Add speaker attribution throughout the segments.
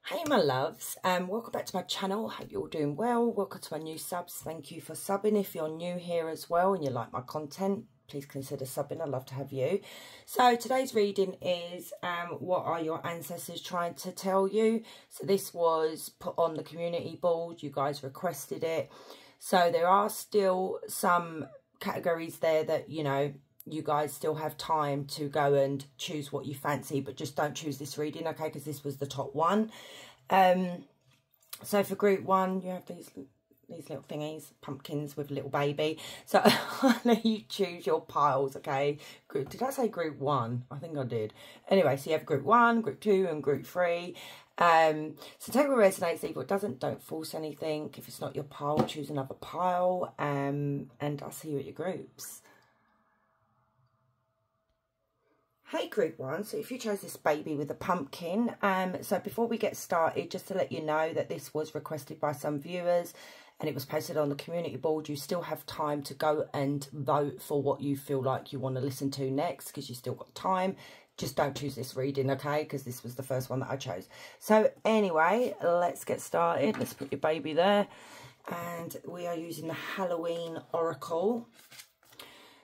Speaker 1: Hey my loves, welcome back to my channel. Hope you're all doing well. Welcome to my new subs. Thank you for subbing. If you're new here as well and you like my content, please consider subbing. I'd love to have you. So today's reading is what are your ancestors trying to tell you? So this was put on the community board. You guys requested it. So there are still some categories there that, you know, you guys still have time to go and choose what you fancy, but just don't choose this reading, okay, because this was the top one. So for group one, you have these little thingies, pumpkins with a little baby. So I'll let you choose your piles, okay? Did I say group one? I think I did. Anyway, so you have group one, group two, and group three. So take what resonates, leave what doesn't. Don't force anything. If it's not your pile, choose another pile. And I'll see you at your groups. Hey group one, so if you chose this baby with a pumpkin, so before we get started, just to let you know that this was requested by some viewers and it was posted on the community board. You still have time to go and vote for what you feel like you want to listen to next, because you still got time. Just don't choose this reading, okay, because this was the first one that I chose. So anyway, let's get started. Let's put your baby there, and we are using the Halloween Oracle.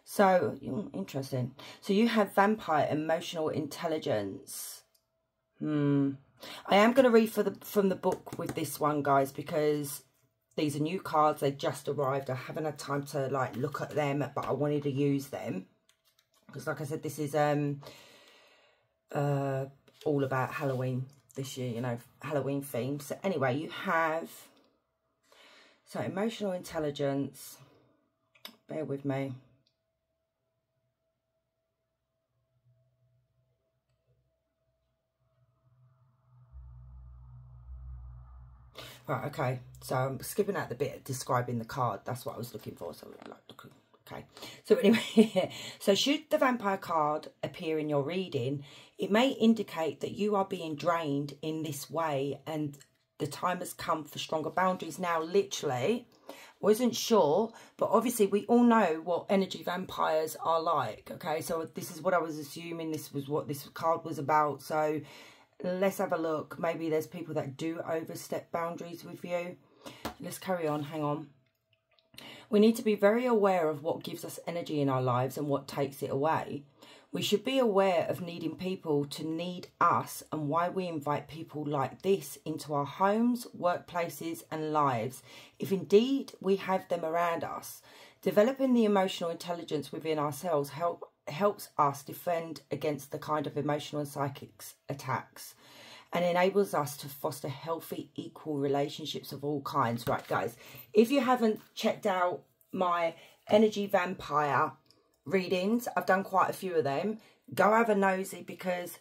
Speaker 1: So, interesting. So you have vampire emotional intelligence. I am going to read from the book with this one, guys, because these are new cards. They just arrived. I haven't had time to, like, look at them, but I wanted to use them. Because, like I said, this is all about Halloween this year, you know, Halloween theme. So, anyway, you have... So, emotional intelligence. Bear with me. Right, okay, so I'm skipping out the bit describing the card. That's what I was looking for. So, okay. So anyway, so should the vampire card appear in your reading, it may indicate that you are being drained in this way and the time has come for stronger boundaries. Now, literally, wasn't sure, but obviously we all know what energy vampires are like, okay? So this is what I was assuming this was what this card was about. So... let's have a look. Maybe there's people that do overstep boundaries with you. Let's carry on. Hang on. We need to be very aware of what gives us energy in our lives and what takes it away. We should be aware of needing people to need us and why we invite people like this into our homes, workplaces and lives, if indeed we have them around us. Developing the emotional intelligence within ourselves helps us defend against the kind of emotional and psychic attacks and enables us to foster healthy, equal relationships of all kinds. Right, guys, if you haven't checked out my energy vampire readings, I've done quite a few of them. Go have a nosy, because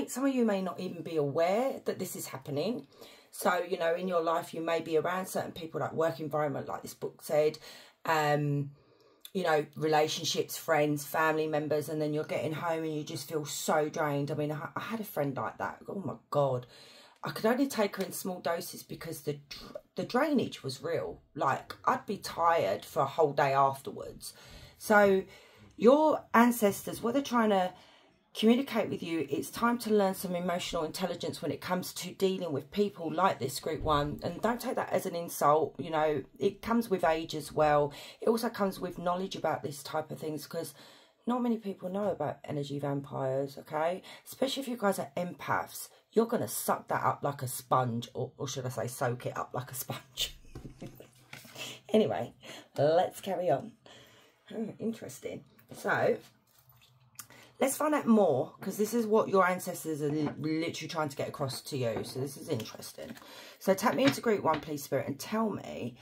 Speaker 1: some of you may not even be aware that this is happening. So, you know, in your life, you may be around certain people, like work environment, like this book said, you know, relationships, friends, family members, and then you're getting home and you just feel so drained. I mean, I had a friend like that. Oh, my God. I could only take her in small doses because the drainage was real. Like, I'd be tired for a whole day afterwards. So, your ancestors, what they're trying to communicate with you, it's time to learn some emotional intelligence when it comes to dealing with people like this group one. And don't take that as an insult. You know, it comes with age as well. It also comes with knowledge about this type of things, because not many people know about energy vampires, okay? Especially if you guys are empaths. You're going to suck that up like a sponge, or should I say soak it up like a sponge. Anyway, let's carry on. Interesting. So... let's find out more, because this is what your ancestors are literally trying to get across to you. So this is interesting. So take me into group one, please, Spirit, and tell me,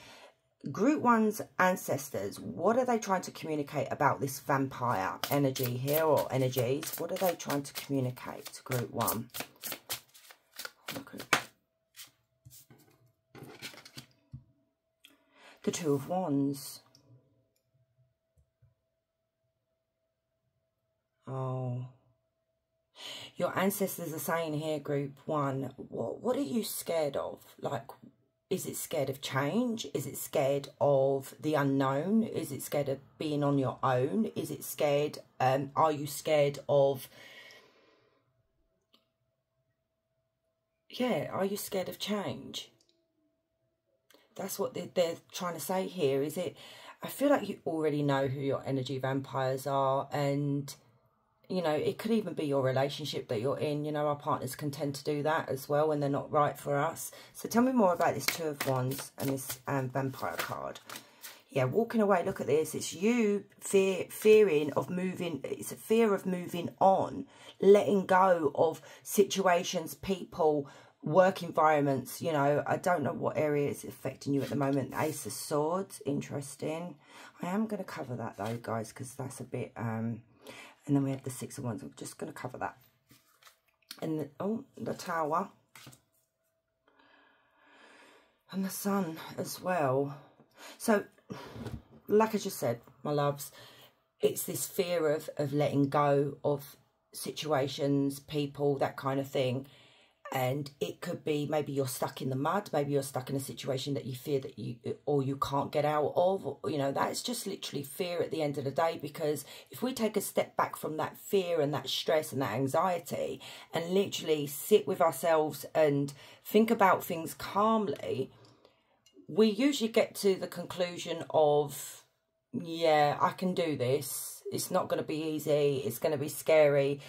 Speaker 1: group one's ancestors, what are they trying to communicate about this vampire energy here, or energies? What are they trying to communicate to group one? Okay. The Two of Wands. Oh, your ancestors are saying here, group one, what are you scared of? Like, is it scared of change? Is it scared of the unknown? Is it scared of being on your own? Is it scared, are you scared of yeah, are you scared of change? That's what they're trying to say here. Is it, I feel like you already know who your energy vampires are, and you know, it could even be your relationship that you're in. You know, our partners can tend to do that as well when they're not right for us. So tell me more about this Two of Wands and this vampire card. Yeah, walking away, look at this. It's you fearing of moving. It's a fear of moving on, letting go of situations, people, work environments. You know, I don't know what area is affecting you at the moment. Ace of Swords, interesting. I am going to cover that though, guys, because that's a bit... and then we have the Six of Wands. I'm just going to cover that. And the Tower. And the Sun as well. So, like I just said, my loves, it's this fear of letting go of situations, people, that kind of thing. And it could be maybe you're stuck in the mud, maybe you're stuck in a situation that you fear that you can't get out of. Or, you know, that's just literally fear at the end of the day. Because if we take a step back from that fear and that stress and that anxiety and literally sit with ourselves and think about things calmly, we usually get to the conclusion of, yeah, I can do this. It's not going to be easy. It's going to be scary.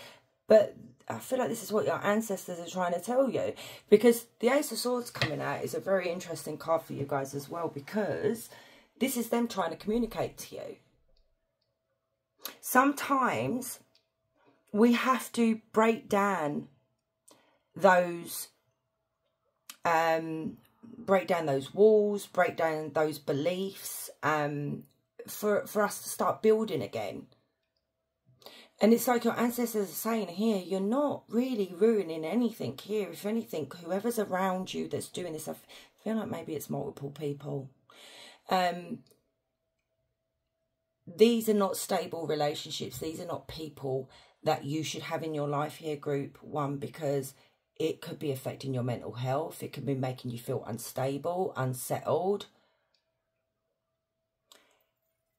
Speaker 1: But I feel like this is what your ancestors are trying to tell you. Because the Ace of Swords coming out is a very interesting card for you guys as well. Because this is them trying to communicate to you. Sometimes we have to break down those... break down those walls, break down those beliefs, for us to start building again. And it's like your ancestors are saying here, you're not really ruining anything here. If anything, whoever's around you that's doing this, I feel like maybe it's multiple people. These are not stable relationships. These are not people that you should have in your life here, group one, because it could be affecting your mental health. It could be making you feel unstable, unsettled.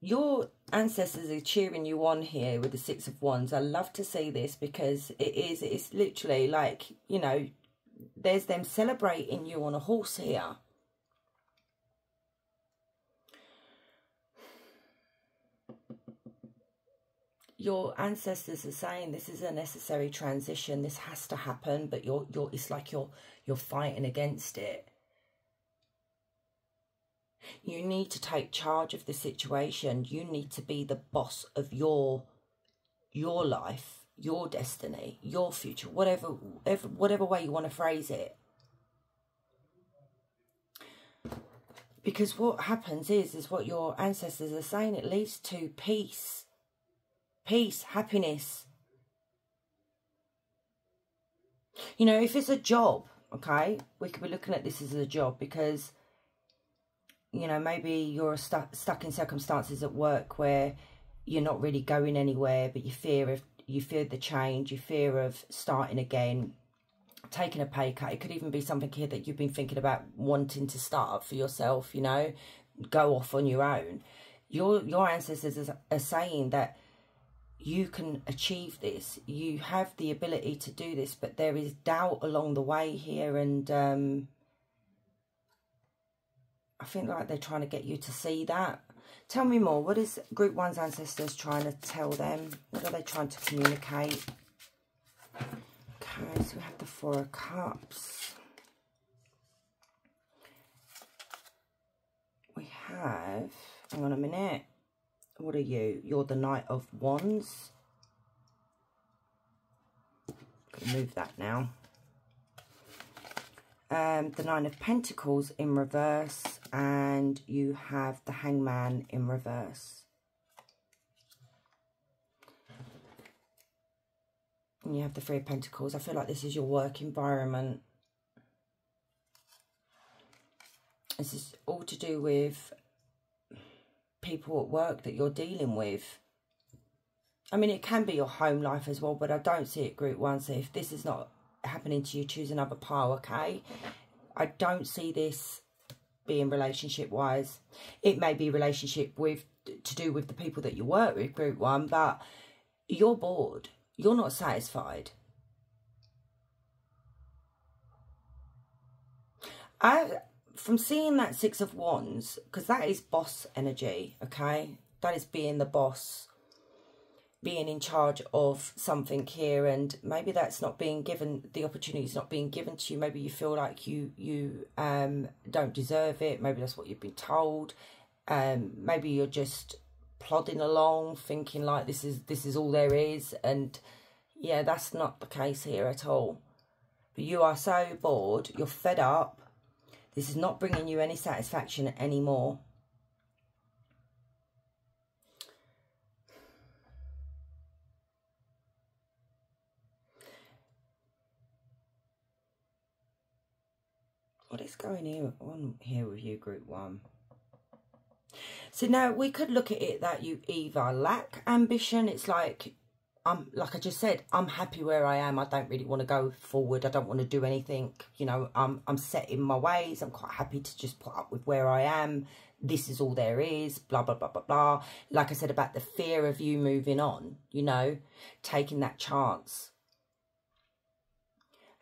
Speaker 1: Your ancestors are cheering you on here with the Six of Wands. I love to see this because it's literally like, you know, there's them celebrating you on a horse here. Your ancestors are saying this is a necessary transition. This has to happen, but it's like you're fighting against it. You need to take charge of the situation. You need to be the boss of your life, your destiny, your future, whatever way you want to phrase it. Because what happens is what your ancestors are saying, it leads to peace. Peace, happiness. You know, if it's a job, okay, we could be looking at this as a job because, you know, maybe you're stuck in circumstances at work where you're not really going anywhere, but you fear the change, you fear of starting again, taking a pay cut. It could even be something here that you've been thinking about wanting to start up for yourself, you know, go off on your own. Your ancestors are saying that you can achieve this. You have the ability to do this, but there is doubt along the way here. And I think like they're trying to get you to see that. Tell me more. What is Group 1's ancestors trying to tell them? What are they trying to communicate? Okay, so we have the Four of Cups. We have... Hang on a minute. What are you? You're the Knight of Wands. Gonna move that now. The Nine of Pentacles in reverse, and you have the Hangman in reverse. And you have the Three of Pentacles. I feel like this is your work environment. This is all to do with people at work that you're dealing with. I mean, it can be your home life as well, but I don't see it, Group 1. So if this is not happening to you, choose another pile, okay? I don't see this being relationship wise. It may be relationship with to do with the people that you work with, Group 1, but you're bored. You're not satisfied. From seeing that Six of Wands, because that is boss energy, okay? That is being the boss, being in charge of something here, and maybe that's not being given, the opportunity is not being given to you. Maybe you feel like you don't deserve it. Maybe that's what you've been told. Maybe you're just plodding along thinking like this is all there is, and yeah, that's not the case here at all. But you are so bored, you're fed up. This is not bringing you any satisfaction anymore. What is going on here with you, Group 1? So now we could look at it that you either lack ambition. It's like, like I just said, I'm happy where I am. I don't really want to go forward. I don't want to do anything. You know, I'm set in my ways. I'm quite happy to just put up with where I am. This is all there is, blah, blah, blah, blah, blah. Like I said about the fear of you moving on, you know, taking that chance.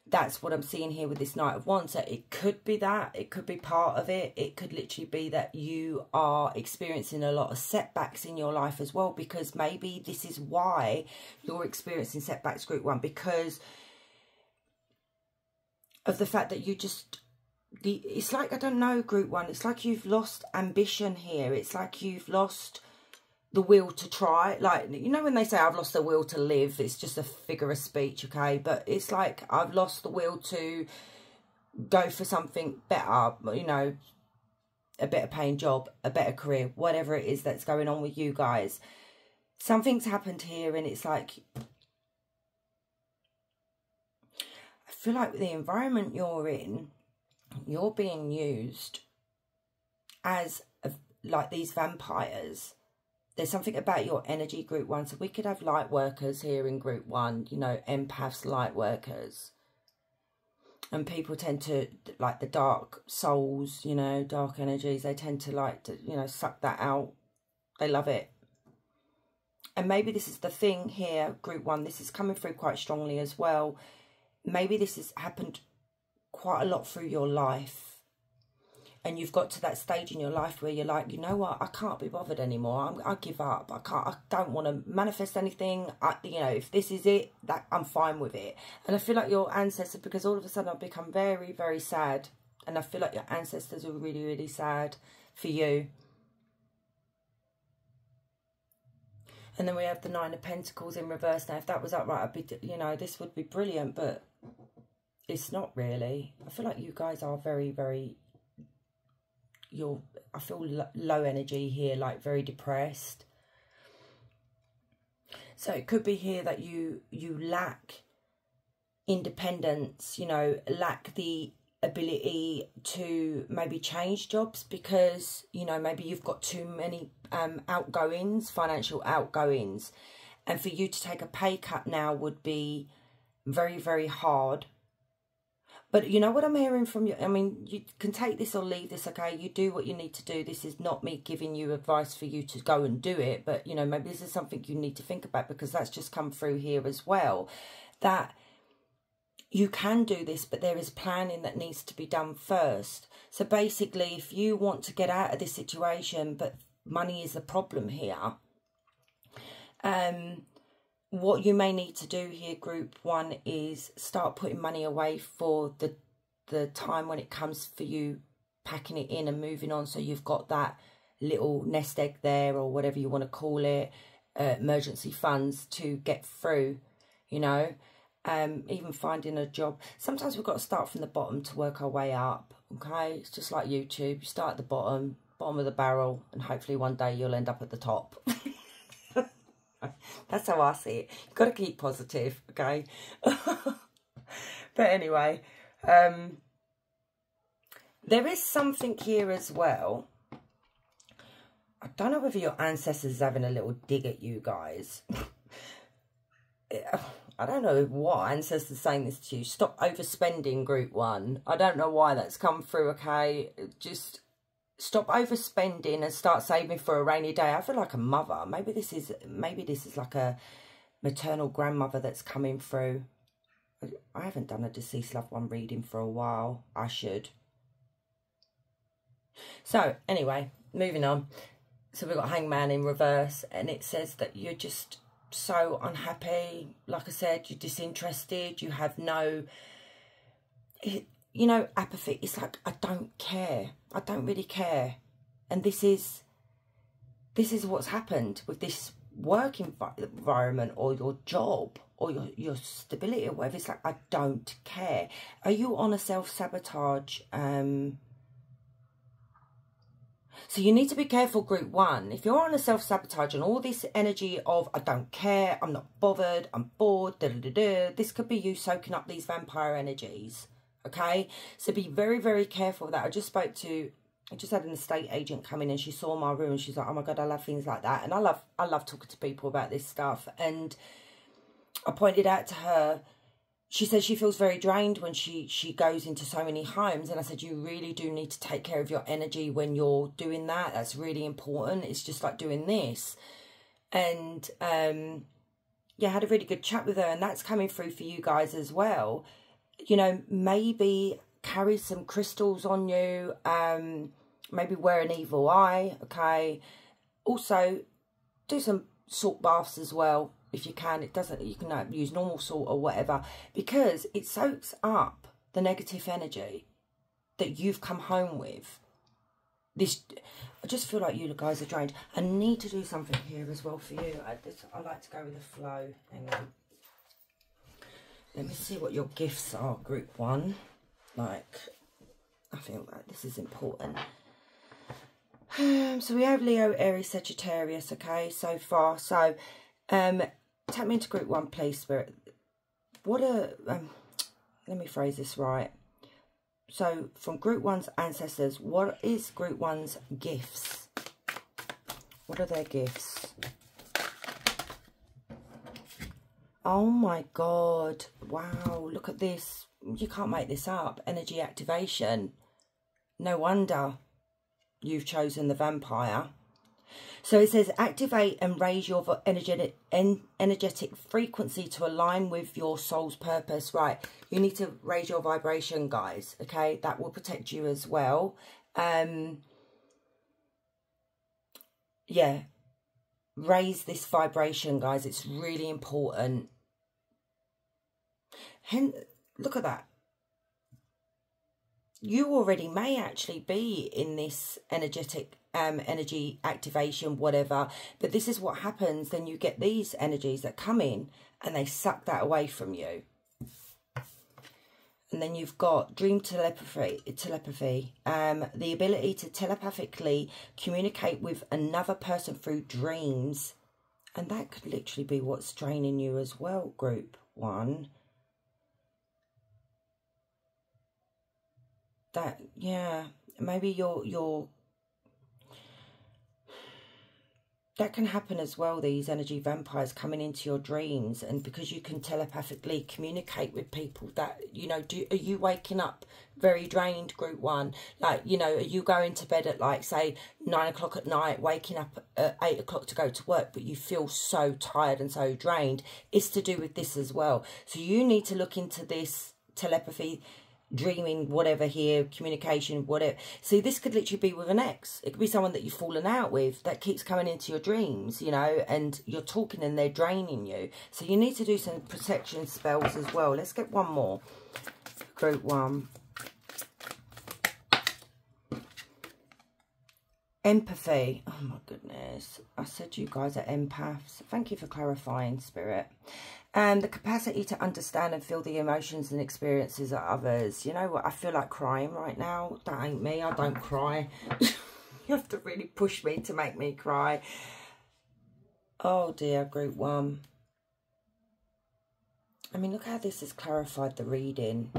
Speaker 1: That's what I'm seeing here with this Knight of Wands. So it could be that. It could be part of it. It could literally be that you are experiencing a lot of setbacks in your life as well, because maybe this is why you're experiencing setbacks, Group 1, because of the fact that you just... It's like, I don't know, Group 1. It's like you've lost ambition here. It's like you've lost the will to try. Like, you know when they say I've lost the will to live, it's just a figure of speech, okay? But it's like I've lost the will to go for something better, you know, a better paying job, a better career, whatever it is that's going on with you guys. Something's happened here, and it's like, I feel like the environment you're in, you're being used as like these vampires. There's something about your energy, Group 1. So we could have light workers here in Group 1, you know, empaths, light workers. And people tend to, like the dark souls, you know, dark energies, they tend to like to, you know, suck that out. They love it. And maybe this is the thing here, Group 1. This is coming through quite strongly as well. Maybe this has happened quite a lot through your life. And you've got to that stage in your life where you're like, you know what, I can't be bothered anymore. I give up. I don't want to manifest anything. You know, if this is it, that I'm fine with it. And I feel like your ancestors, because all of a sudden I've become very, very sad. And I feel like your ancestors are really, really sad for you. And then we have the Nine of Pentacles in reverse. Now, if that was upright, I'd be, you know, this would be brilliant, but it's not really. I feel like you guys are very, very... I feel low energy here, like very depressed. So it could be here that you lack independence, you know, lack the ability to maybe change jobs because, you know, maybe you've got too many outgoings, financial outgoings. And for you to take a pay cut now would be very, very hard. But you know what I'm hearing from you? I mean, you can take this or leave this, okay? You do what you need to do. This is not me giving you advice for you to go and do it. But, you know, maybe this is something you need to think about, because that's just come through here as well. That you can do this, but there is planning that needs to be done first. So basically, if you want to get out of this situation, but money is the problem here, what you may need to do here, Group 1, is start putting money away for the time when it comes for you packing it in and moving on. So you've got that little nest egg there, or whatever you want to call it, emergency funds to get through, you know, even finding a job. Sometimes we've got to start from the bottom to work our way up, okay? It's just like YouTube. You start at the bottom of the barrel, and hopefully one day you'll end up at the top. That's how I see it. You've got to keep positive, okay? But anyway, there is something here as well. I don't know whether your ancestors are having a little dig at you guys. I don't know what ancestors saying this to you. Stop overspending, Group 1. I don't know why that's come through, okay? Just... stop overspending and start saving for a rainy day. I feel like a mother. Maybe this is like a maternal grandmother that's coming through. I haven't done a deceased loved one reading for a while. I should. So anyway, moving on. So we've got Hangman in reverse, and it says that you're just so unhappy. Like I said, you're disinterested. You have no, you know, apathy. It's like, I don't care. I don't really care. And this is what's happened with this work environment or your job or your stability or whatever. It's like, I don't care. Are you on a self-sabotage? So you need to be careful, group one. If you're on a self-sabotage and all this energy of, I don't care, I'm not bothered, I'm bored, this could be you soaking up these vampire energies, okay? So be very, very careful of that. I just had an estate agent come in and she saw my room and she's like, oh my God, I love things like that. And I love talking to people about this stuff. And I pointed out to her, she says she feels very drained when she goes into so many homes. And I said, you really do need to take care of your energy when you're doing that. That's really important. It's just like doing this. And yeah, I had a really good chat with her, and that's coming through for you guys as well. You know, maybe carry some crystals on you. Maybe wear an evil eye, okay? Also, do some salt baths as well. If you can, you can use normal salt or whatever, because it soaks up the negative energy that you've come home with. I just feel like you guys are drained. I need to do something here as well for you. I like to go with the flow. Hang on. Let me see what your gifts are, group one. Like, I feel like this is important. So we have Leo, Aries, Sagittarius, okay, so far. So, tap me into group one, please, Spirit. Let me phrase this right. So, from group one's ancestors, what is group one's gifts? What are their gifts? Oh my God. Wow, look at this. You can't make this up. Energy activation. No wonder you've chosen the vampire. So it says, activate and raise your energetic frequency to align with your soul's purpose. Right, you need to raise your vibration, guys, okay? That will protect you as well. Yeah, raise this vibration, guys. It's really important. Look at that. You already may actually be in this energetic energy activation, whatever, but this is what happens. Then you get these energies that come in and they suck that away from you. And then you've got dream telepathy, the ability to telepathically communicate with another person through dreams. And that could literally be what's draining you as well, group one. That, yeah, maybe you're that can happen as well, these energy vampires coming into your dreams. And because you can telepathically communicate with people, that, you know, are you waking up very drained, group one? Like, you know, are you going to bed at, like, say 9 o'clock at night, waking up at 8 o'clock to go to work, but you feel so tired and so drained? It's to do with this as well. So you need to look into this telepathy, dreaming, whatever here, communication, whatever. See, this could literally be with an ex. It could be someone that you've fallen out with that keeps coming into your dreams, you know, and you're talking and they're draining you. So you need to do some protection spells as well. Let's get one more. Group one. Empathy. Oh my goodness. I said you guys are empaths. Thank you for clarifying, Spirit. And the capacity to understand and feel the emotions and experiences of others. You know what? I feel like crying right now. That ain't me. I don't cry. You have to really push me to make me cry. Oh dear, group one. I mean, look how this has clarified the reading.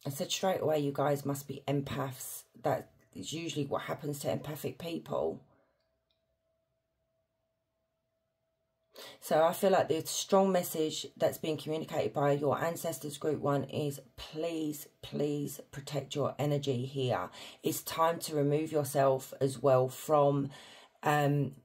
Speaker 1: I said straight away, you guys must be empaths. That is usually what happens to empathic people. So I feel like the strong message that's being communicated by your ancestors, group one, is please, please protect your energy here. It's time to remove yourself as well from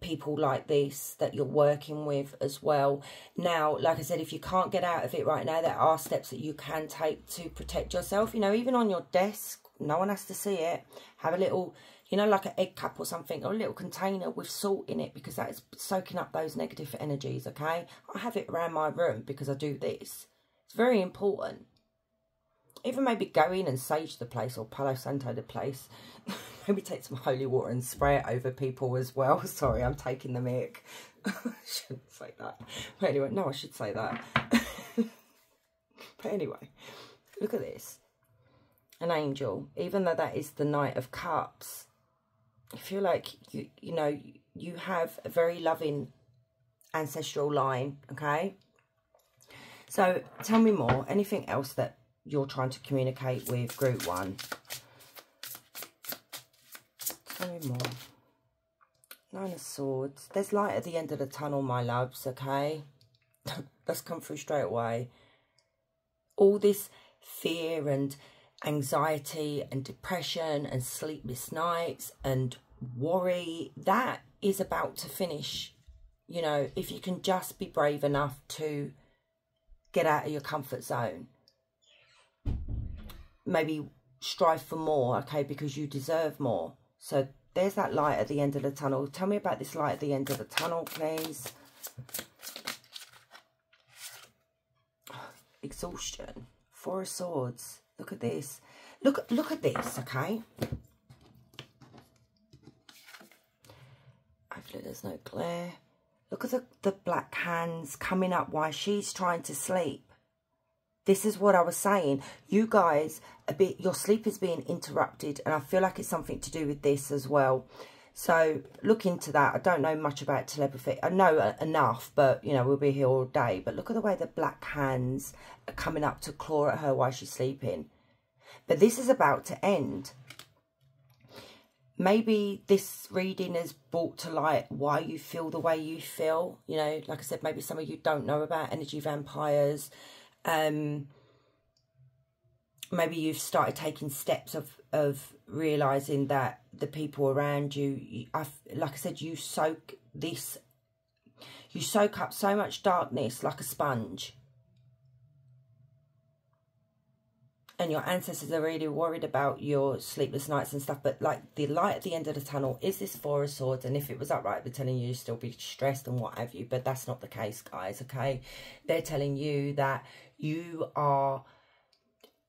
Speaker 1: people like this that you're working with as well. Now, like I said, if you can't get out of it right now, there are steps that you can take to protect yourself. You know, even on your desk, No one has to see it. Have a little, you know, like an egg cup or something, or a little container with salt in it, because that is soaking up those negative energies, okay? I have it around my room because I do this. It's very important. Even maybe go in and sage the place, or Palo Santo the place. Maybe take some holy water and spray it over people as well. Sorry, I'm taking the mic. I shouldn't say that. But anyway, no, I should say that. But anyway, look at this. An angel. Even though that is the Knight of Cups, I feel like, you know, you have a very loving ancestral line, okay? So, tell me more. Anything else that you're trying to communicate with group 1? Tell me more. 9 of Swords. There's light at the end of the tunnel, my loves, okay? That's come through straight away. All this fear and anxiety and depression and sleepless nights and worry, that is about to finish. You know, if you can just be brave enough to get out of your comfort zone. Maybe strive for more, okay, because you deserve more. So there's that light at the end of the tunnel. Tell me about this light at the end of the tunnel, please. Exhaustion. 4 of Swords. Look at this. Look at this, okay? Hopefully there's no glare. Look at the black hands coming up while she's trying to sleep. This is what I was saying. You guys, your sleep is being interrupted, and I feel like it's something to do with this as well. So look into that. I don't know much about telepathy. I know enough, but, you know, we'll be here all day. But look at the way the black hands are coming up to claw at her while she's sleeping. But this is about to end. Maybe this reading has brought to light why you feel the way you feel. You know, like I said, maybe some of you don't know about energy vampires. Maybe you've started taking steps of realizing that the people around you, like I said, you soak up so much darkness like a sponge, and your ancestors are really worried about your sleepless nights and stuff. But like, the light at the end of the tunnel is this 4 of Swords, and if it was upright, they're telling you to still be stressed and what have you, but that's not the case, guys, okay? They're telling you that you are,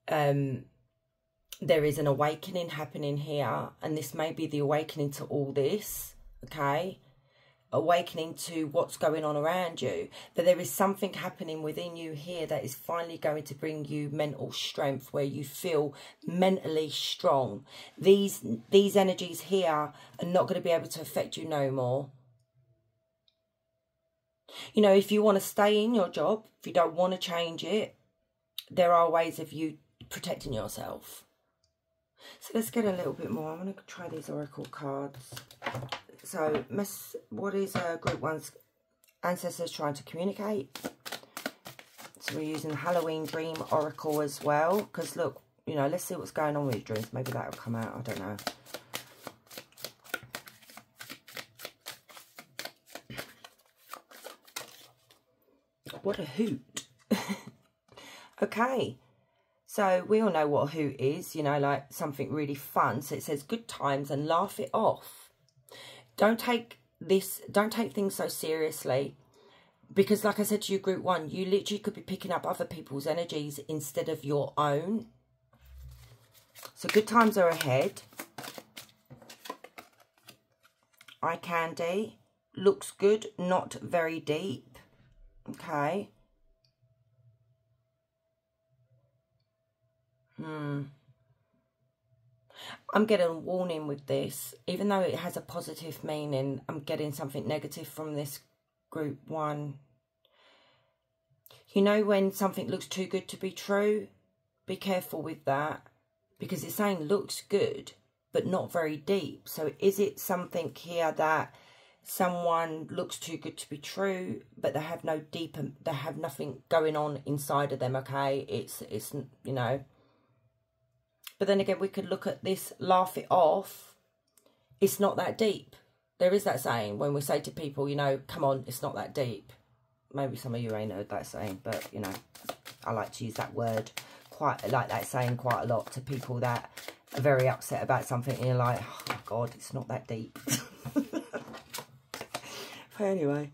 Speaker 1: there is an awakening happening here, and this may be the awakening to all this, okay? Awakening to what's going on around you. But there is something happening within you here that is finally going to bring you mental strength, where you feel mentally strong. These energies here are not going to be able to affect you no more. You know, if you want to stay in your job, if you don't want to change it, there are ways of you protecting yourself. So let's get a little bit more. I'm going to try these oracle cards. So, what is group 1's ancestors trying to communicate? So we're using Halloween Dream Oracle as well. Because look, you know, let's see what's going on with your dreams. Maybe that will come out. I don't know. What a hoot. Okay. So we all know what a hoot is, you know, like something really fun. So it says good times and laugh it off. Don't take things so seriously. Because like I said to you, group 1, you literally could be picking up other people's energies instead of your own. So good times are ahead. Eye candy. Looks good, not very deep. Okay. I'm getting a warning with this. Even though it has a positive meaning, I'm getting something negative from this group 1. You know when something looks too good to be true? Be careful with that. Because it's saying looks good, but not very deep. So is it something here that someone looks too good to be true, but they have no deep, they have nothing going on inside of them, okay? It's you know. But then again, we could look at this, laugh it off. It's not that deep. There is that saying when we say to people, you know, come on, it's not that deep. Maybe some of you ain't heard that saying, but, you know, I like to use that word, quite like that saying quite a lot to people that are very upset about something and you're like, oh my God, it's not that deep. But anyway,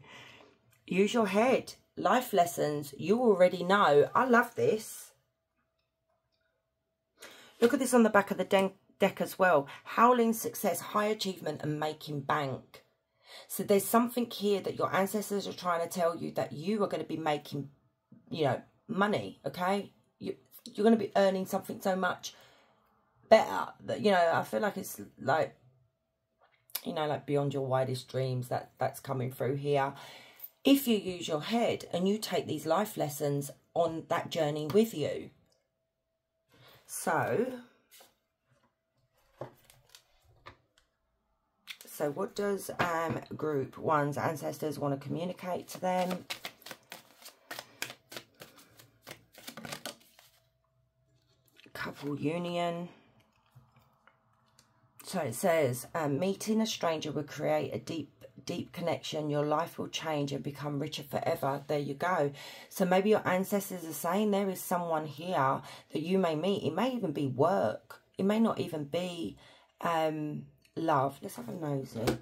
Speaker 1: use your head. Life lessons, you already know. I love this. Look at this on the back of the deck as well. Howling success, high achievement and making bank. So there's something here that your ancestors are trying to tell you, that you are going to be making, you know, money, okay? You're going to be earning something so much better that, you know, I feel like it's like, you know, like beyond your wildest dreams, that's coming through here. If you use your head and you take these life lessons on that journey with you. So what does group 1's ancestors want to communicate to them? Couple union. So it says, meeting a stranger will create a deep connection. Your life will change and become richer forever. There you go. So maybe your ancestors are saying there is someone here that you may meet. It may even be work. It may not even be love. Let's have a nosy.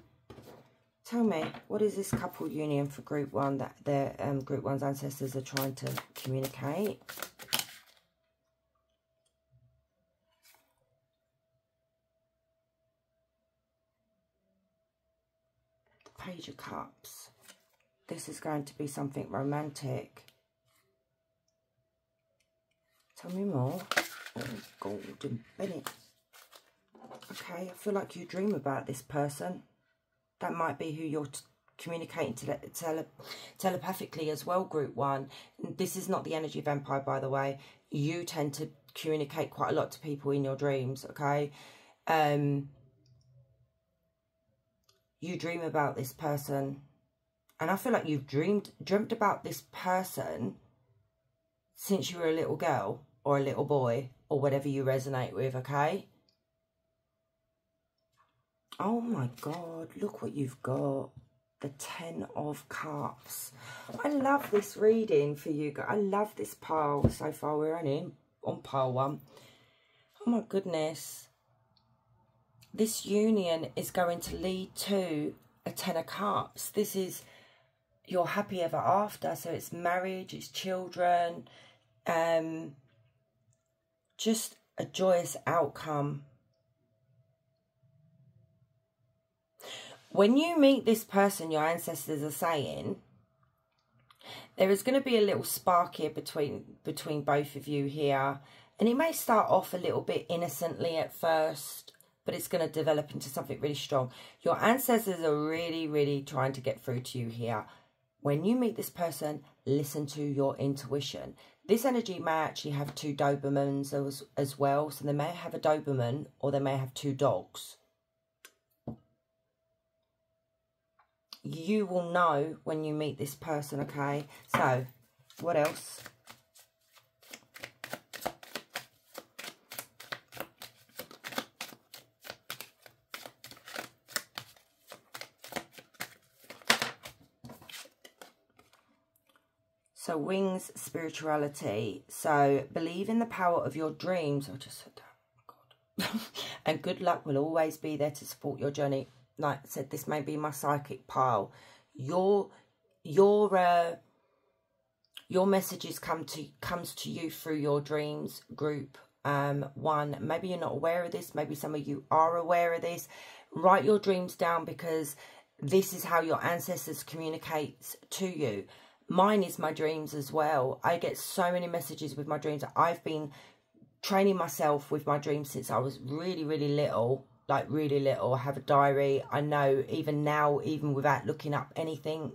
Speaker 1: Tell me, what is this couple union for group 1 that their group 1's ancestors are trying to communicate? Page of Cups. This is going to be something romantic. Tell me more. Oh, golden Bennett. Okay, I feel like you dream about this person. That might be who you're communicating to telepathically as well, group 1. This is not the energy vampire, by the way. You tend to communicate quite a lot to people in your dreams, okay? You dream about this person, and I feel like you've dreamt about this person since you were a little girl or a little boy or whatever you resonate with, okay? Oh my God, look what you've got. The 10 of Cups. I love this reading for you guys. I love this pile so far. We're only on pile 1. Oh my goodness. This union is going to lead to a 10 of Cups. This is your happy ever after. So it's marriage, it's children, just a joyous outcome. When you meet this person, your ancestors are saying, there is going to be a little spark here between both of you here. And it may start off a little bit innocently at first, but it's going to develop into something really strong. Your ancestors are really, really trying to get through to you here. When you meet this person, listen to your intuition. This energy may actually have 2 Dobermans as well. So they may have a Doberman or they may have 2 dogs. You will know when you meet this person, okay? So, what else? So, wings, spirituality. So, believe in the power of your dreams. I just said that. Oh, God. And good luck will always be there to support your journey. Like I said, this may be my psychic pile. Your messages comes to you through your dreams, group 1. Maybe you're not aware of this. Maybe some of you are aware of this. Write your dreams down, because this is how your ancestors communicate to you. Mine is my dreams as well. I get so many messages with my dreams. I've been training myself with my dreams since I was really, really little. Like really little. I have a diary. I know even now, even without looking up anything.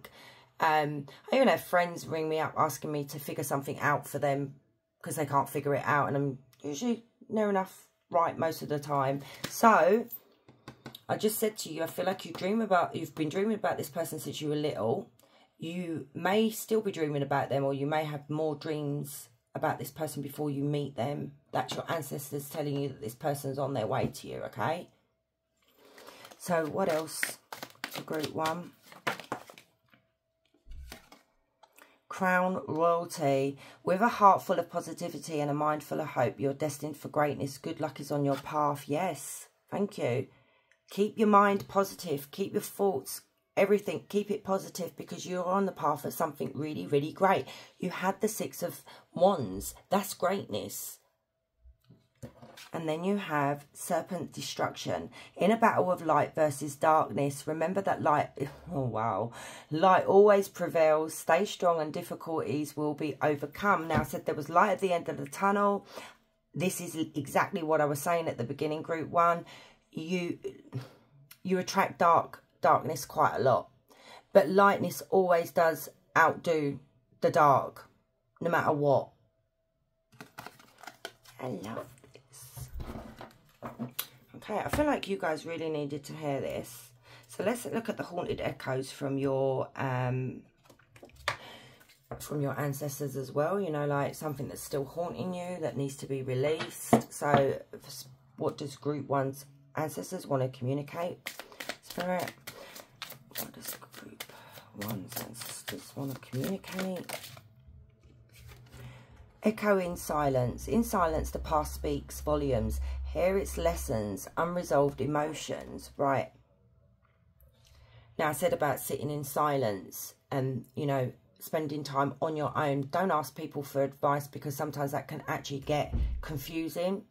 Speaker 1: I even have friends ring me up asking me to figure something out for them because they can't figure it out. And I'm usually near enough right most of the time. So, I just said to you, I feel like you've been dreaming about this person since you were little. You may still be dreaming about them, or you may have more dreams about this person before you meet them. That's your ancestors telling you that this person's on their way to you, okay? So, what else for group 1? crown royalty. With a heart full of positivity and a mind full of hope, you're destined for greatness. Good luck is on your path. Yes, thank you. Keep your mind positive. Keep your thoughts, everything, keep it positive, because you're on the path of something really, really great. You had the Six of Wands. That's greatness. And then you have serpent destruction. In a battle of light versus darkness, remember that light, oh wow, light always prevails. Stay strong and difficulties will be overcome. Now, I said there was light at the end of the tunnel. This is exactly what I was saying at the beginning, group 1. You attract darkness quite a lot. But lightness always does outdo the dark, no matter what. I love Okay, I feel like you guys really needed to hear this. So let's look at the haunted echoes from your ancestors as well. You know, like something that's still haunting you that needs to be released. So what does group 1's ancestors want to communicate? Spirit, what does group 1's ancestors want to communicate? Echo in silence. In silence, the past speaks volumes. Hear its lessons, unresolved emotions. Right. Now, I said about sitting in silence and, you know, spending time on your own. Don't ask people for advice, because sometimes that can actually get confusing.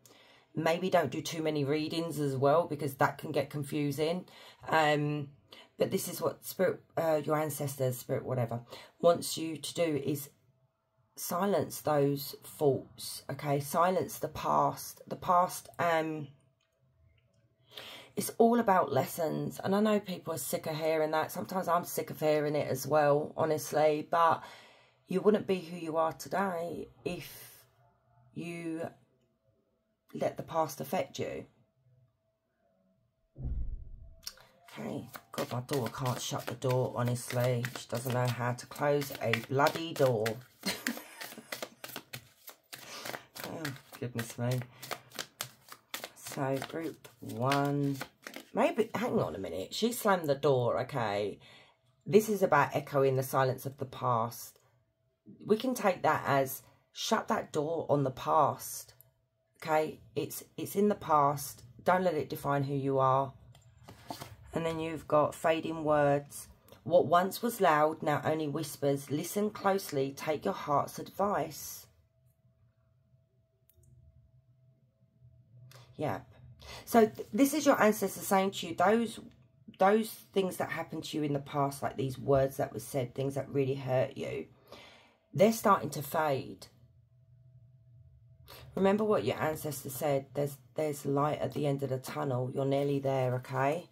Speaker 1: Maybe don't do too many readings as well, because that can get confusing. But this is what spirit, your ancestors, spirit, whatever, wants you to do is silence those thoughts. Okay, silence the past. The past, it's all about lessons. And I know people are sick of hearing that. Sometimes I'm sick of hearing it as well, honestly. But you wouldn't be who you are today if you let the past affect you. Okay, God, my daughter can't shut the door, honestly. She doesn't know how to close a bloody door. Oh, goodness me. So, group 1. Maybe, hang on a minute. She slammed the door, okay. This is about echoing the silence of the past. We can take that as shut that door on the past. Okay, it's in the past. Don't let it define who you are. And then you've got fading words. What once was loud now only whispers. Listen closely. Take your heart's advice. Yeah. So this is your ancestors saying to you, those things that happened to you in the past, like these words that were said, things that really hurt you, they're starting to fade. Remember what your ancestors said. There's light at the end of the tunnel. You're nearly there, okay?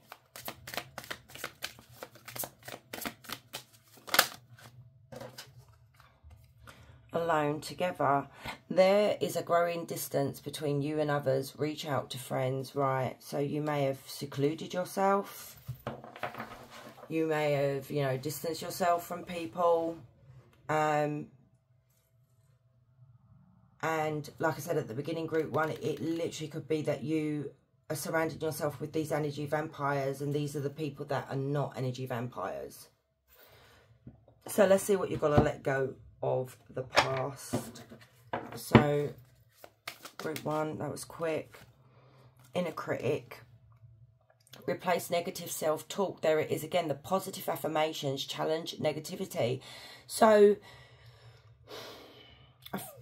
Speaker 1: Alone, together. There is a growing distance between you and others. Reach out to friends, right? So you may have secluded yourself. You may have, you know, distanced yourself from people. And like I said at the beginning, group 1, it literally could be that you are surrounding yourself with these energy vampires, and these are the people that are not energy vampires. So let's see what you've got to let go of the past. So group 1, that was quick. Inner critic. Replace negative self-talk. There it is again. The positive affirmations challenge negativity. So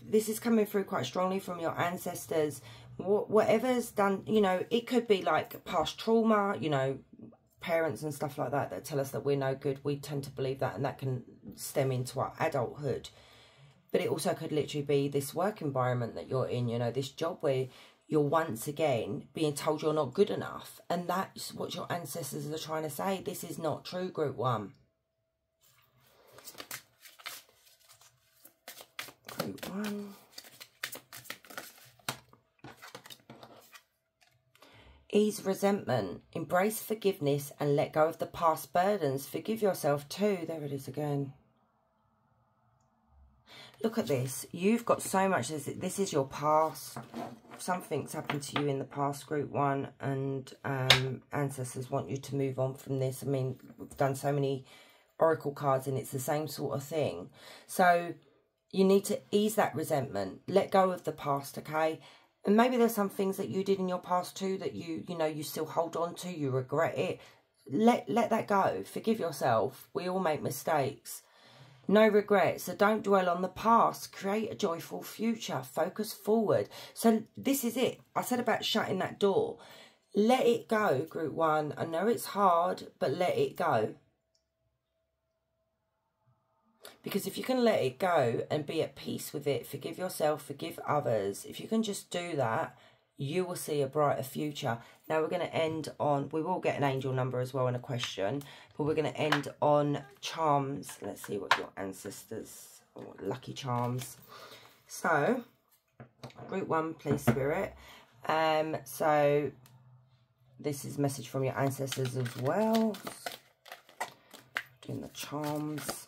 Speaker 1: this is coming through quite strongly from your ancestors. Whatever's done, you know, it could be like past trauma, you know, parents and stuff like that tell us that we're no good. We tend to believe that, and that can stem into our adulthood. But it also could literally be this work environment that you're in, you know, this job where you're once again being told you're not good enough. And that's what your ancestors are trying to say. This is not true, group 1. Group 1. Ease resentment. Embrace forgiveness and let go of the past burdens. Forgive yourself too. There it is again. Look at this. You've got so much. This is your past. Something's happened to you in the past, group 1. And ancestors want you to move on from this. I mean, we've done so many oracle cards, and it's the same sort of thing. So you need to ease that resentment, let go of the past, okay? And maybe there's some things that you did in your past too that you know, you still hold on to, you regret it. Let that go. Forgive yourself. We all make mistakes. No regrets. So don't dwell on the past. Create a joyful future. Focus forward. So this is it. I said about shutting that door. Let it go, Group 1. I know it's hard, but let it go. Because if you can let it go and be at peace with it, forgive yourself, forgive others, if you can just do that, you will see a brighter future. Now we're going to end on, we will get an angel number as well and a question, but we're going to end on charms. Let's see what your ancestors, or lucky charms. So, Group 1, please, Spirit. So, this is a message from your ancestors as well. Doing the charms.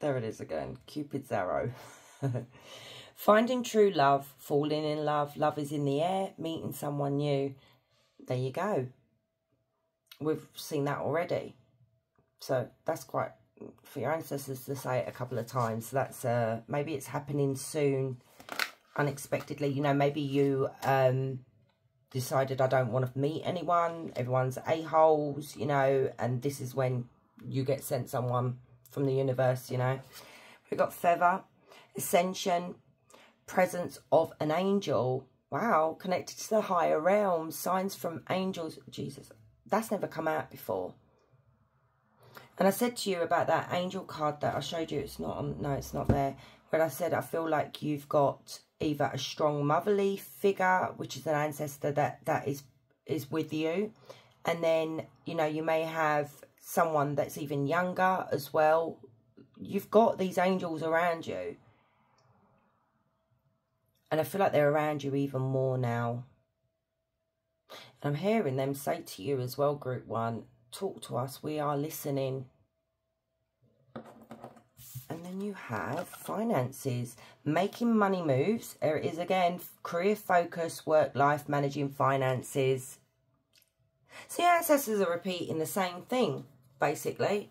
Speaker 1: There it is again, Cupid's arrow. Finding true love, falling in love, love is in the air, meeting someone new. There you go. We've seen that already. So that's quite, for your ancestors to say it a couple of times. That's maybe it's happening soon, unexpectedly. You know, maybe you decided, I don't want to meet anyone. Everyone's a-holes, you know, and this is when you get sent someone from the universe, you know. We've got feather, ascension, presence of an angel. Wow, connected to the higher realms, signs from angels. Jesus, that's never come out before. And I said to you about that angel card that I showed you. It's not on, no, it's not there. But I said I feel like you've got either a strong motherly figure, which is an ancestor that is with you, and then, you know, you may have someone that's even younger as well. You've got these angels around you. And I feel like they're around you even more now. And I'm hearing them say to you as well, Group 1, talk to us, we are listening. And then you have finances, making money moves. There it is again, career focus, work life, managing finances. So your ancestors are repeating the same thing, basically.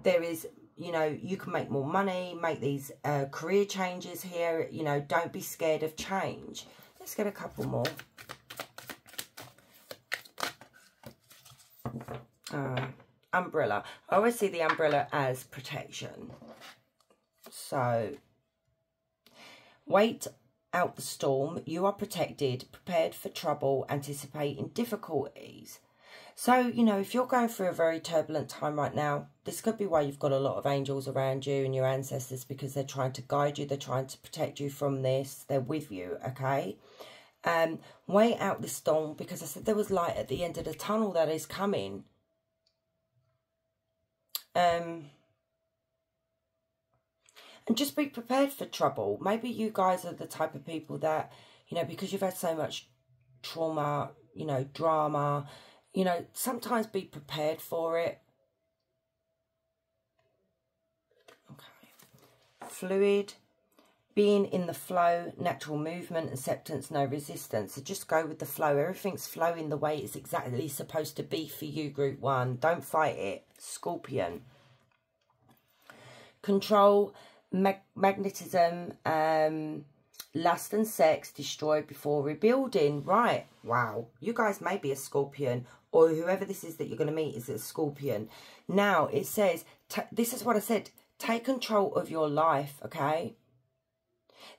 Speaker 1: There is, you know, you can make more money, make these career changes here. You know, don't be scared of change. Let's get a couple more. Umbrella. I always see the umbrella as protection. So, wait out the storm. You are protected, prepared for trouble, anticipating difficulties. So, you know, if you're going through a very turbulent time right now, this could be why you've got a lot of angels around you and your ancestors, because they're trying to guide you. They're trying to protect you from this. They're with you, okay? Wait out the storm, because I said there was light at the end of the tunnel that is coming. And just be prepared for trouble. Maybe you guys are the type of people that, you know, because you've had so much trauma, you know, drama, you know, sometimes be prepared for it. Okay. Fluid, being in the flow, natural movement, acceptance, no resistance. So just go with the flow. Everything's flowing the way it's exactly supposed to be for you, Group 1. Don't fight it. Scorpion. Control, magnetism, lust and sex, destroyed before rebuilding. Right. Wow. You guys may be a Scorpion, or whoever this is that you're going to meet is a Scorpion. Now, it says, this is what I said, take control of your life, okay?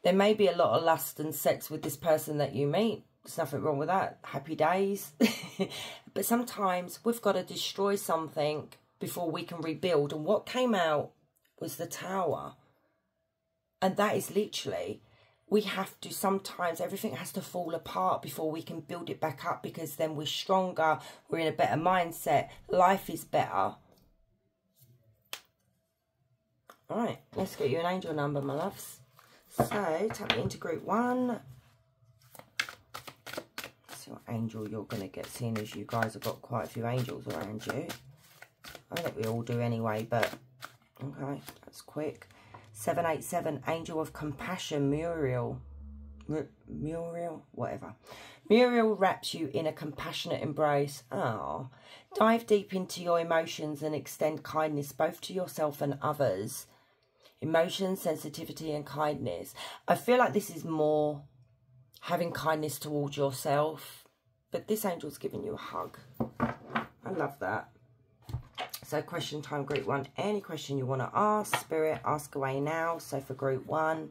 Speaker 1: There may be a lot of lust and sex with this person that you meet. There's nothing wrong with that. Happy days. But sometimes we've got to destroy something before we can rebuild. And what came out was the Tower. And that is literally, we have to, sometimes everything has to fall apart before we can build it back up, because then we're stronger, we're in a better mindset, life is better. Alright, let's get you an angel number, my loves. So, tap me into Group 1. See what angel you're going to get, seeing as you guys have got quite a few angels around you. I think we all do anyway, but okay, that's quick. 787, Angel of Compassion, Muriel. Muriel, whatever. Muriel wraps you in a compassionate embrace. Ah, dive deep into your emotions and extend kindness both to yourself and others. Emotion, sensitivity and kindness. I feel like this is more having kindness towards yourself. But this angel's giving you a hug. I love that. So question time, group 1. Any question you want to ask, Spirit, ask away now. So for group 1.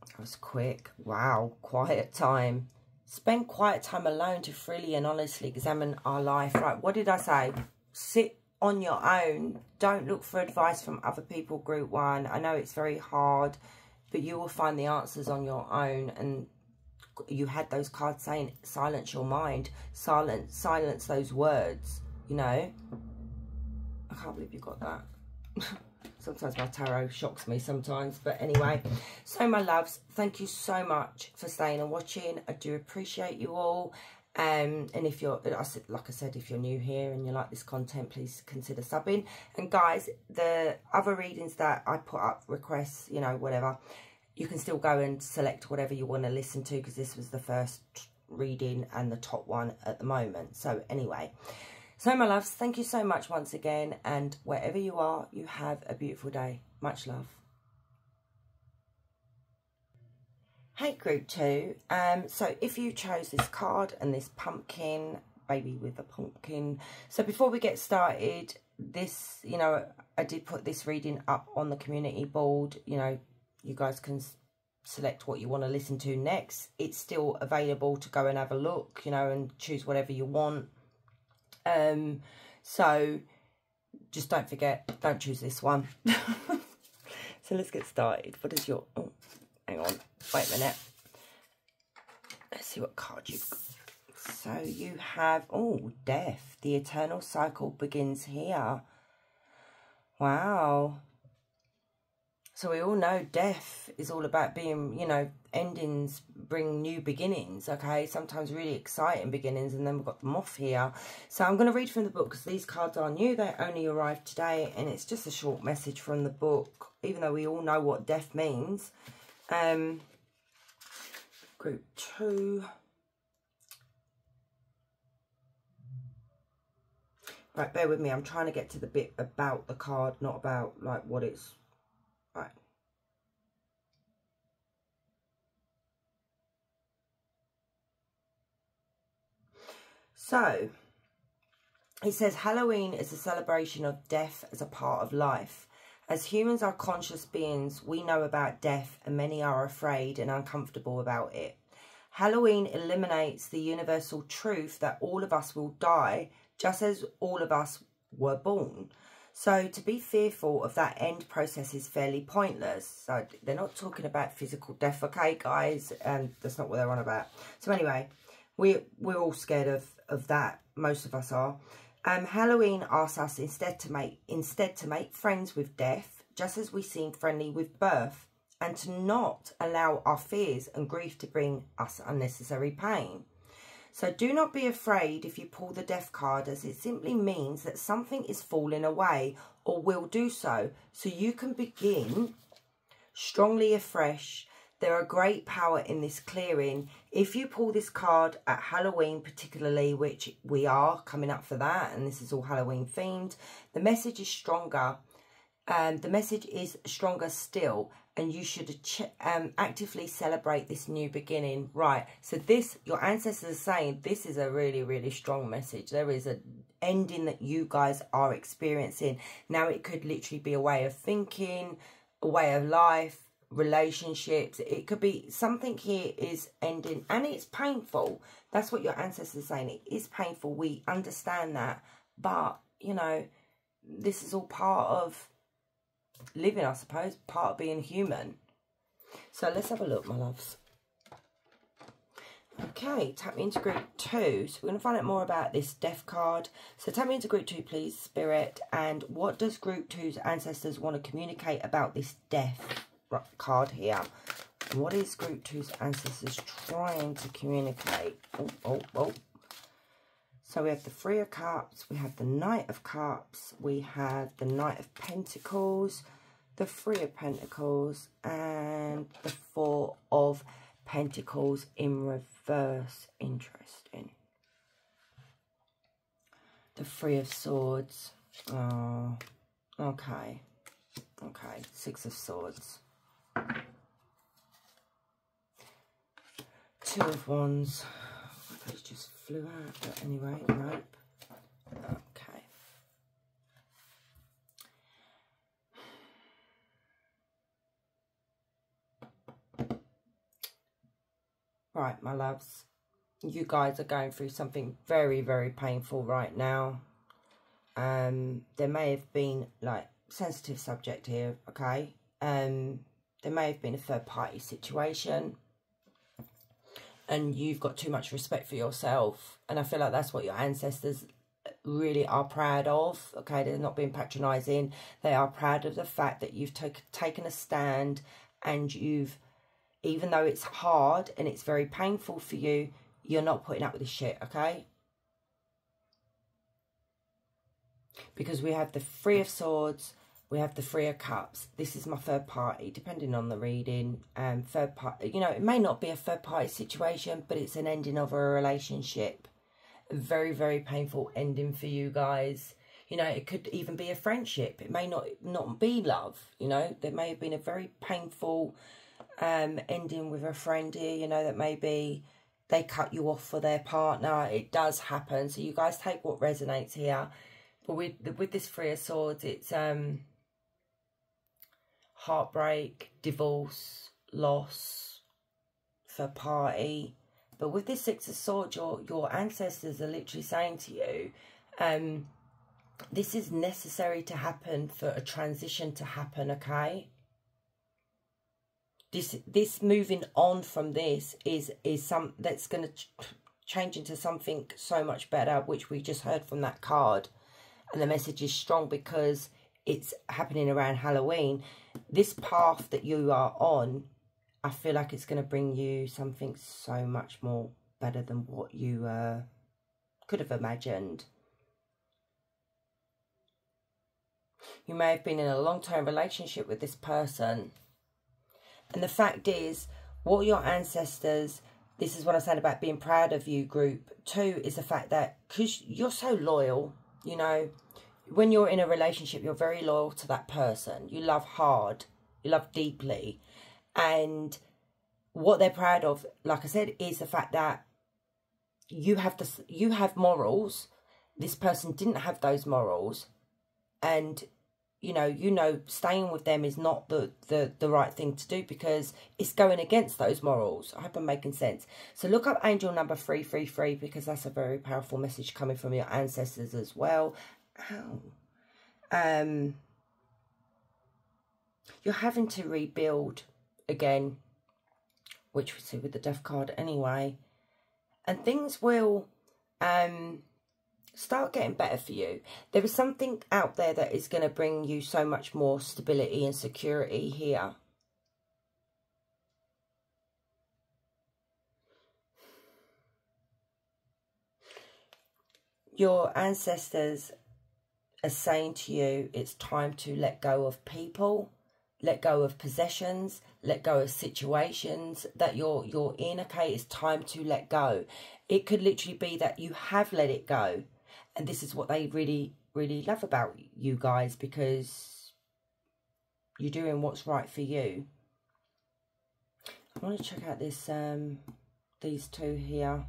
Speaker 1: That was quick. Wow, quiet time. Spend quiet time alone to freely and honestly examine our life. Right, what did I say? Sit on your own. Don't look for advice from other people, group 1. I know it's very hard, but you will find the answers on your own. And you had those cards saying silence your mind, silence those words, you know. I can't believe you got that. Sometimes my tarot shocks me sometimes, but anyway. So my loves, thank you so much for staying and watching. I do appreciate you all. And if you're, like I said, if you're new here and you like this content, please consider subbing. And guys, the other readings that I put up, requests, you know, whatever, you can still go and select whatever you want to listen to, because this was the first reading and the top one at the moment. So anyway, so my loves, thank you so much once again, and wherever you are, you have a beautiful day. Much love. Hey group 2, so if you chose this card and this pumpkin, baby with a pumpkin, so before we get started, this, you know, I did put this reading up on the community board. You know, you guys can select what you want to listen to next. It's still available to go and have a look, you know, and choose whatever you want. So just don't forget, don't choose this one. So let's get started. What is your, oh, hang on, wait a minute. Let's see what card you've got. So you have, oh, death. The eternal cycle begins here. Wow. So we all know death is all about being, you know, endings bring new beginnings, okay? Sometimes really exciting beginnings, and then we've got the moth here. So I'm going to read from the book, because these cards are new. They only arrived today, and it's just a short message from the book, even though we all know what death means. Group 2. Right, bear with me. I'm trying to get to the bit about the card, not about, like, what it's... Right. So, it says, Halloween is a celebration of death as a part of life. As humans are conscious beings, we know about death, and many are afraid and uncomfortable about it. Halloween eliminates the universal truth that all of us will die, just as all of us were born. So to be fearful of that end process is fairly pointless. So they're not talking about physical death, okay, guys? That's not what they're on about. So anyway, we're all scared of that. Most of us are. Halloween asks us instead to make friends with death, just as we seem friendly with birth, and to not allow our fears and grief to bring us unnecessary pain. So do not be afraid if you pull the death card, as it simply means that something is falling away or will do so. So you can begin strongly afresh. There are great power in this clearing. If you pull this card at Halloween particularly, which we are coming up for that, and this is all Halloween themed, the message is stronger. The message is stronger still, and you should actively celebrate this new beginning. Right, so this, your ancestors are saying, this is a really, really strong message. There is an ending that you guys are experiencing. Now, it could literally be a way of thinking, a way of life, relationships. It could be something here is ending, and it's painful. That's what your ancestors are saying. It is painful. We understand that, but, you know, this is all part of living, I suppose, part of being human. So let's have a look, my loves. Okay, tap me into group 2. So we're going to find out more about this death card. So tap me into group 2, please, Spirit. And what does group 2's ancestors want to communicate about this death card here? And what is group 2's ancestors trying to communicate? Oh. So we have the Three of Cups, we have the Knight of Cups, we have the Knight of Pentacles, the Three of Pentacles, and the Four of Pentacles in reverse. Interesting. The Three of Swords. Oh, okay. Okay, Six of Swords. Two of Wands. Those just flew out, but anyway, nope. Okay. Right, my loves. You guys are going through something very, very painful right now. There may have been, like, sensitive subject here, okay? There may have been a third party situation, and you've got too much respect for yourself, and I feel like that's what your ancestors really are proud of, okay? They're not being patronising. They are proud of the fact that you've taken a stand, and you've, even though it's hard and it's very painful for you, you're not putting up with this shit, okay? Because we have the Three of Swords, we have the Three of Cups. This is my third party, depending on the reading. Third party, you know, it may not be a third party situation, but it's an ending of a relationship. A very, very painful ending for you guys. You know, it could even be a friendship. It may not be love, you know. There may have been a very painful ending with a friend here, you know, that maybe they cut you off for their partner. It does happen. So you guys take what resonates here. But with this Three of Swords, it's heartbreak, divorce, loss, third party. But with this Six of Swords, your ancestors are literally saying to you, this is necessary to happen for a transition to happen, okay? This moving on from this is that's going to change into something so much better, which we just heard from that card. And the message is strong because it's happening around Halloween. This path that you are on, I feel like it's going to bring you something so much more better than what you could have imagined. You may have been in a long-term relationship with this person. And the fact is, what your ancestors, this is what I'm saying about being proud of you, group. Two is the fact that, because you're so loyal, you know, when you're in a relationship, you're very loyal to that person. You love hard. You love deeply. And what they're proud of, like I said, is the fact that you have morals. This person didn't have those morals. And, you know, staying with them is not the right thing to do because it's going against those morals. I hope I'm making sense. So look up angel number 333 because that's a very powerful message coming from your ancestors as well. Ow. You're having to rebuild again, which we see with the Death card anyway. And things will start getting better for you. There is something out there that is going to bring you so much more stability and security here. Your ancestors are saying to you, it's time to let go of people, let go of possessions, let go of situations that you're in, okay? It's time to let go. It could literally be that you have let it go. And this is what they really, really love about you guys because you're doing what's right for you. I want to check out this, these two here.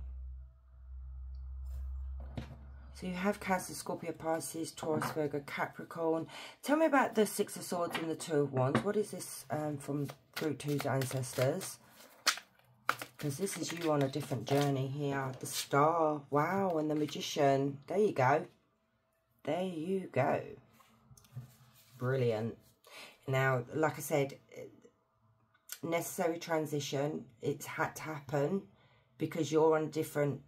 Speaker 1: So you have Cancer, Scorpio, Pisces, Taurus, Virgo, Capricorn. Tell me about the Six of Swords and the Two of Wands. What is this from Group 2's ancestors? Because this is you on a different journey here. The Star. Wow. And the Magician. There you go. There you go. Brilliant. Now, like I said, necessary transition. It's had to happen because you're on a different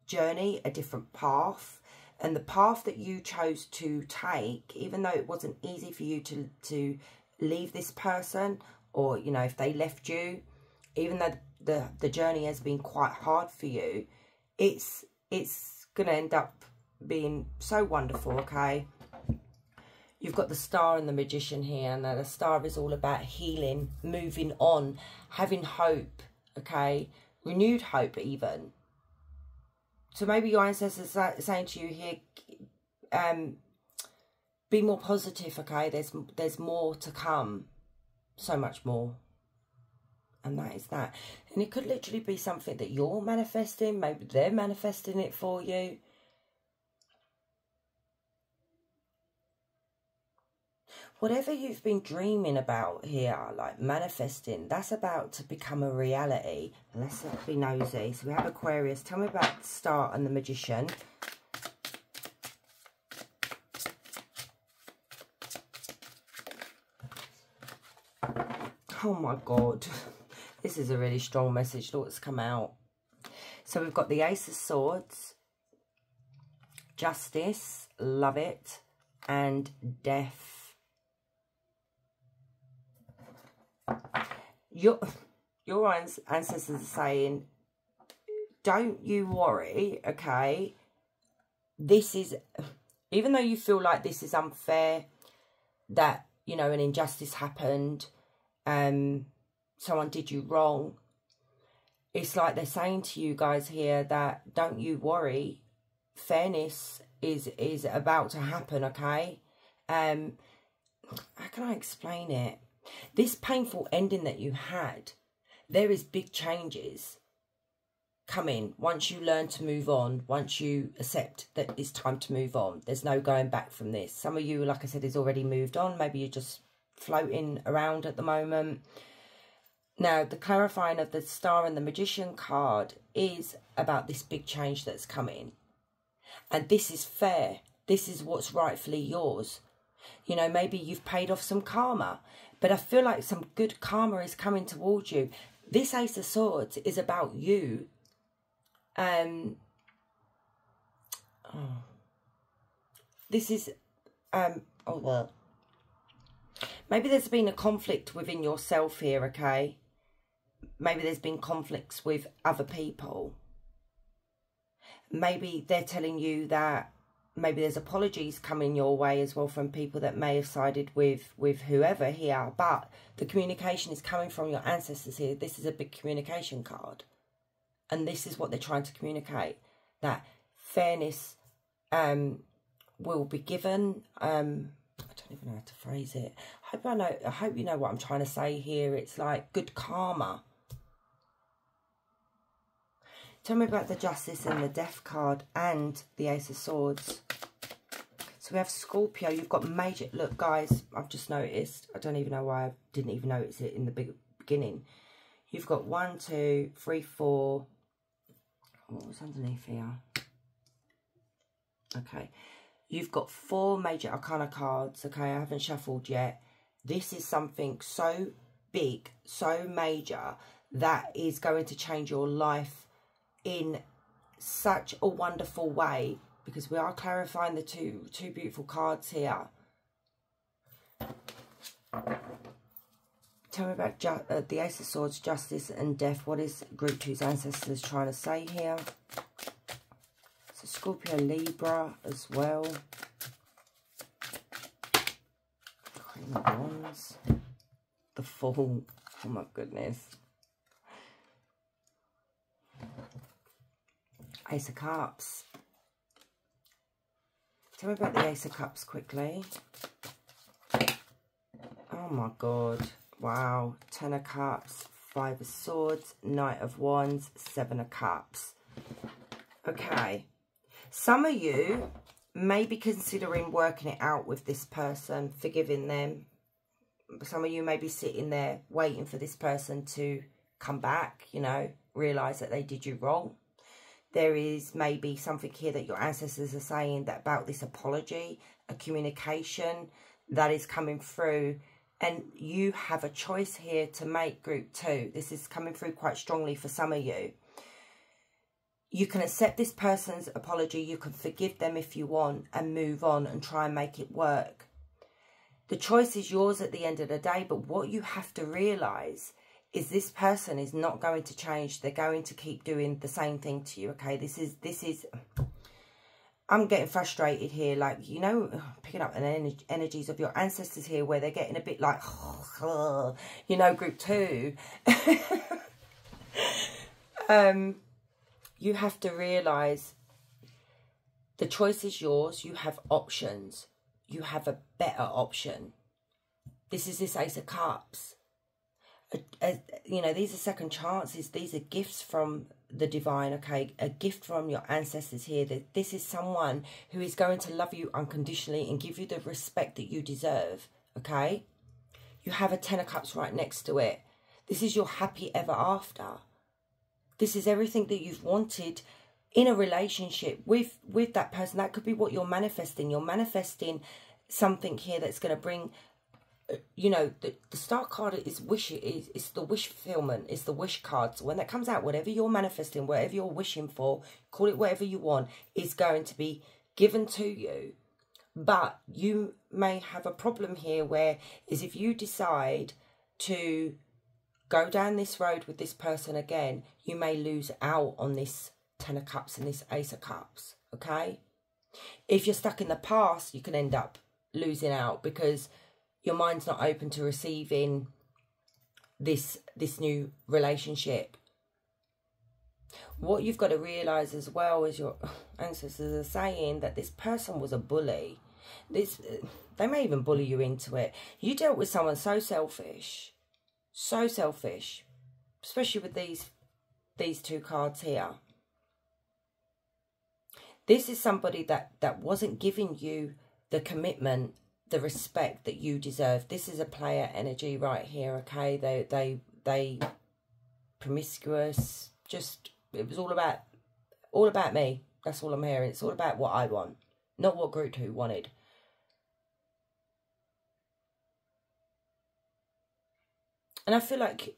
Speaker 1: journey, a different path, and the path that you chose to take, even though it wasn't easy for you to leave this person, or you know, if they left you, even though the journey has been quite hard for you, it's gonna end up being so wonderful, okay? You've got the Star and the Magician here. Now, the Star is all about healing, moving on, having hope, okay? Renewed hope, even. So maybe your ancestors are saying to you here, be more positive, okay? There's more to come. So much more. And that is that. And it could literally be something that you're manifesting. Maybe they're manifesting it for you. Whatever you've been dreaming about here, like manifesting, that's about to become a reality. And let's be nosy. So we have Aquarius. Tell me about the Star and the Magician. Oh my God. This is a really strong message. Look what's come out. So we've got the Ace of Swords, Justice, love it, and Death. Your ancestors are saying, don't you worry, okay? This is, even though you feel like this is unfair, that, you know, an injustice happened, someone did you wrong, it's like they're saying to you guys here that don't you worry, fairness is about to happen, okay? How can I explain it? This painful ending that you had, there is big changes coming once you learn to move on, once you accept that it's time to move on. There's no going back from this. Some of you, like I said, is already moved on. Maybe you're just floating around at the moment. Now, the clarifying of the Star and the Magician card is about this big change that's coming. And this is fair. This is what's rightfully yours. You know, maybe you've paid off some karma, but I feel like some good karma is coming towards you. This Ace of Swords is about you. This is, maybe there's been a conflict within yourself here, okay? Maybe there's been conflicts with other people. Maybe they're telling you that maybe there's apologies coming your way as well from people that may have sided with whoever here. But the communication is coming from your ancestors here. This is a big communication card. And this is what they're trying to communicate. That fairness will be given. I don't even know how to phrase it. I hope you know what I'm trying to say here. It's like good karma. Tell me about the Justice and the Death card and the Ace of Swords. So we have Scorpio. You've got major... Look, guys, I've just noticed. I don't even know why I didn't even notice it in the beginning. You've got 1, 2, 3, 4... What was underneath here? Okay. You've got 4 major arcana cards. Okay, I haven't shuffled yet. This is something so big, so major, that is going to change your life in such a wonderful way, because we are clarifying the two beautiful cards here. Tell me about the Ace of Swords, Justice and Death. What is Group 2's ancestors trying to say here? So Scorpio, Libra as well. Queen of Wands. The Fool. Oh my goodness. Ace of Cups. Tell me about the Ace of Cups quickly. Oh my God. Wow. 10 of Cups, 5 of Swords, Knight of Wands, 7 of Cups. Okay. Some of you may be considering working it out with this person, forgiving them. Some of you may be sitting there waiting for this person to come back, you know, realise that they did you wrong. There is maybe something here that your ancestors are saying that about this apology, a communication that is coming through. And you have a choice here to make, Group 2. This is coming through quite strongly for some of you. You can accept this person's apology. You can forgive them if you want and move on and try and make it work. The choice is yours at the end of the day. But what you have to realise is this person is not going to change. They're going to keep doing the same thing to you, okay? This is I'm getting frustrated here, like, you know, picking up an energies of your ancestors here where they're getting a bit like, you know, group 2. You have to realise the choice is yours. You have options. You have a better option. This is this Ace of Cups. You know, these are second chances. These are gifts from the divine, okay? A gift from your ancestors here. That this is someone who is going to love you unconditionally and give you the respect that you deserve, okay? You have a 10 of Cups right next to it. This is your happy ever after. This is everything that you've wanted in a relationship with that person. That could be what you're manifesting. You're manifesting something here that's going to bring, you know, the Star card is wish. It's the wish fulfillment. It's the wish card. So when that comes out, whatever you're manifesting, whatever you're wishing for, call it whatever you want, is going to be given to you. But you may have a problem here where is if you decide to go down this road with this person again, you may lose out on this 10 of Cups and this Ace of Cups, okay? If you're stuck in the past, you can end up losing out because your mind's not open to receiving this new relationship. What you've got to realise as well is your ancestors are saying that this person was a bully. They may even bully you into it. You dealt with someone so selfish, especially with these 2 cards here. This is somebody that wasn't giving you the commitment, the respect that you deserve. This is a player energy right here, okay? They promiscuous, just, it was all about me. That's all I'm hearing. It's all about what I want, not what group 2 wanted. And I feel like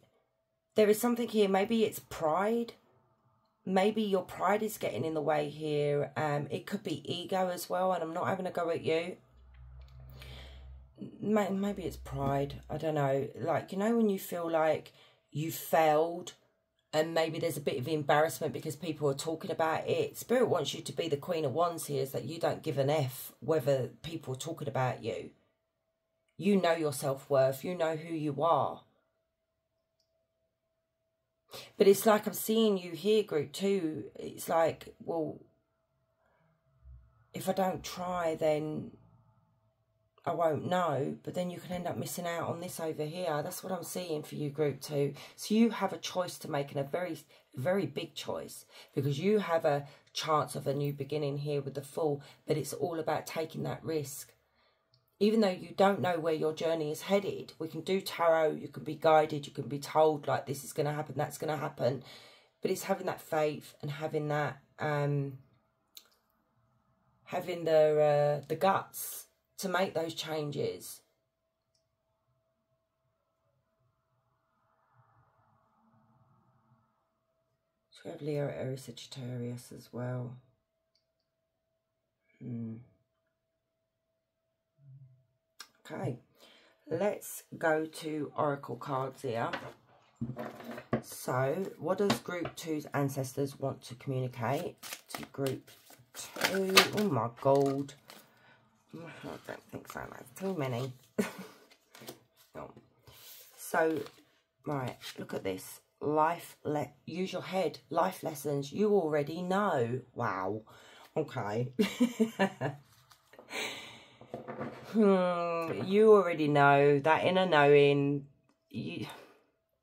Speaker 1: there is something here. Maybe it's pride. Maybe your pride is getting in the way here. It could be ego as well. And I'm not having a go at you. Maybe it's pride. I don't know. Like, you know, when you feel like you failed and maybe there's a bit of embarrassment because people are talking about it. Spirit wants you to be the Queen of Wands here, is that you don't give an F whether people are talking about you. You know your self-worth. You know who you are. But it's like I'm seeing you here, group 2. It's like, well, if I don't try, then I won't know. But then you can end up missing out on this over here. That's what I'm seeing for you, group 2. So you have a choice to make, and a very, very big choice. Because you have a chance of a new beginning here with the Fool. But it's all about taking that risk. Even though you don't know where your journey is headed, we can do tarot, you can be guided, you can be told, like, this is going to happen, that's going to happen. But it's having that faith and having that, having the guts to make those changes. So we have Leo, Aries, Sagittarius as well. Okay, let's go to Oracle cards here. So, what does Group 2's ancestors want to communicate to Group 2? Oh my God. I don't think so. That's too many. No. So, right, look at this. Use your head. Life lessons. You already know. Wow. Okay. You already know that inner knowing. You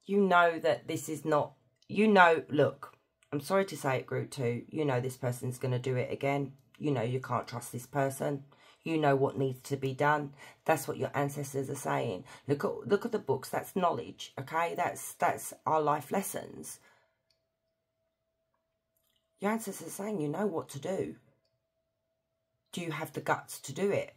Speaker 1: know that this is not, you know, look, I'm sorry to say it, Group 2, you know this person's going to do it again. You know you can't trust this person. You know what needs to be done. That's what your ancestors are saying. Look at the books. That's knowledge, okay? That's our life lessons. Your ancestors are saying you know what to do. Do you have the guts to do it?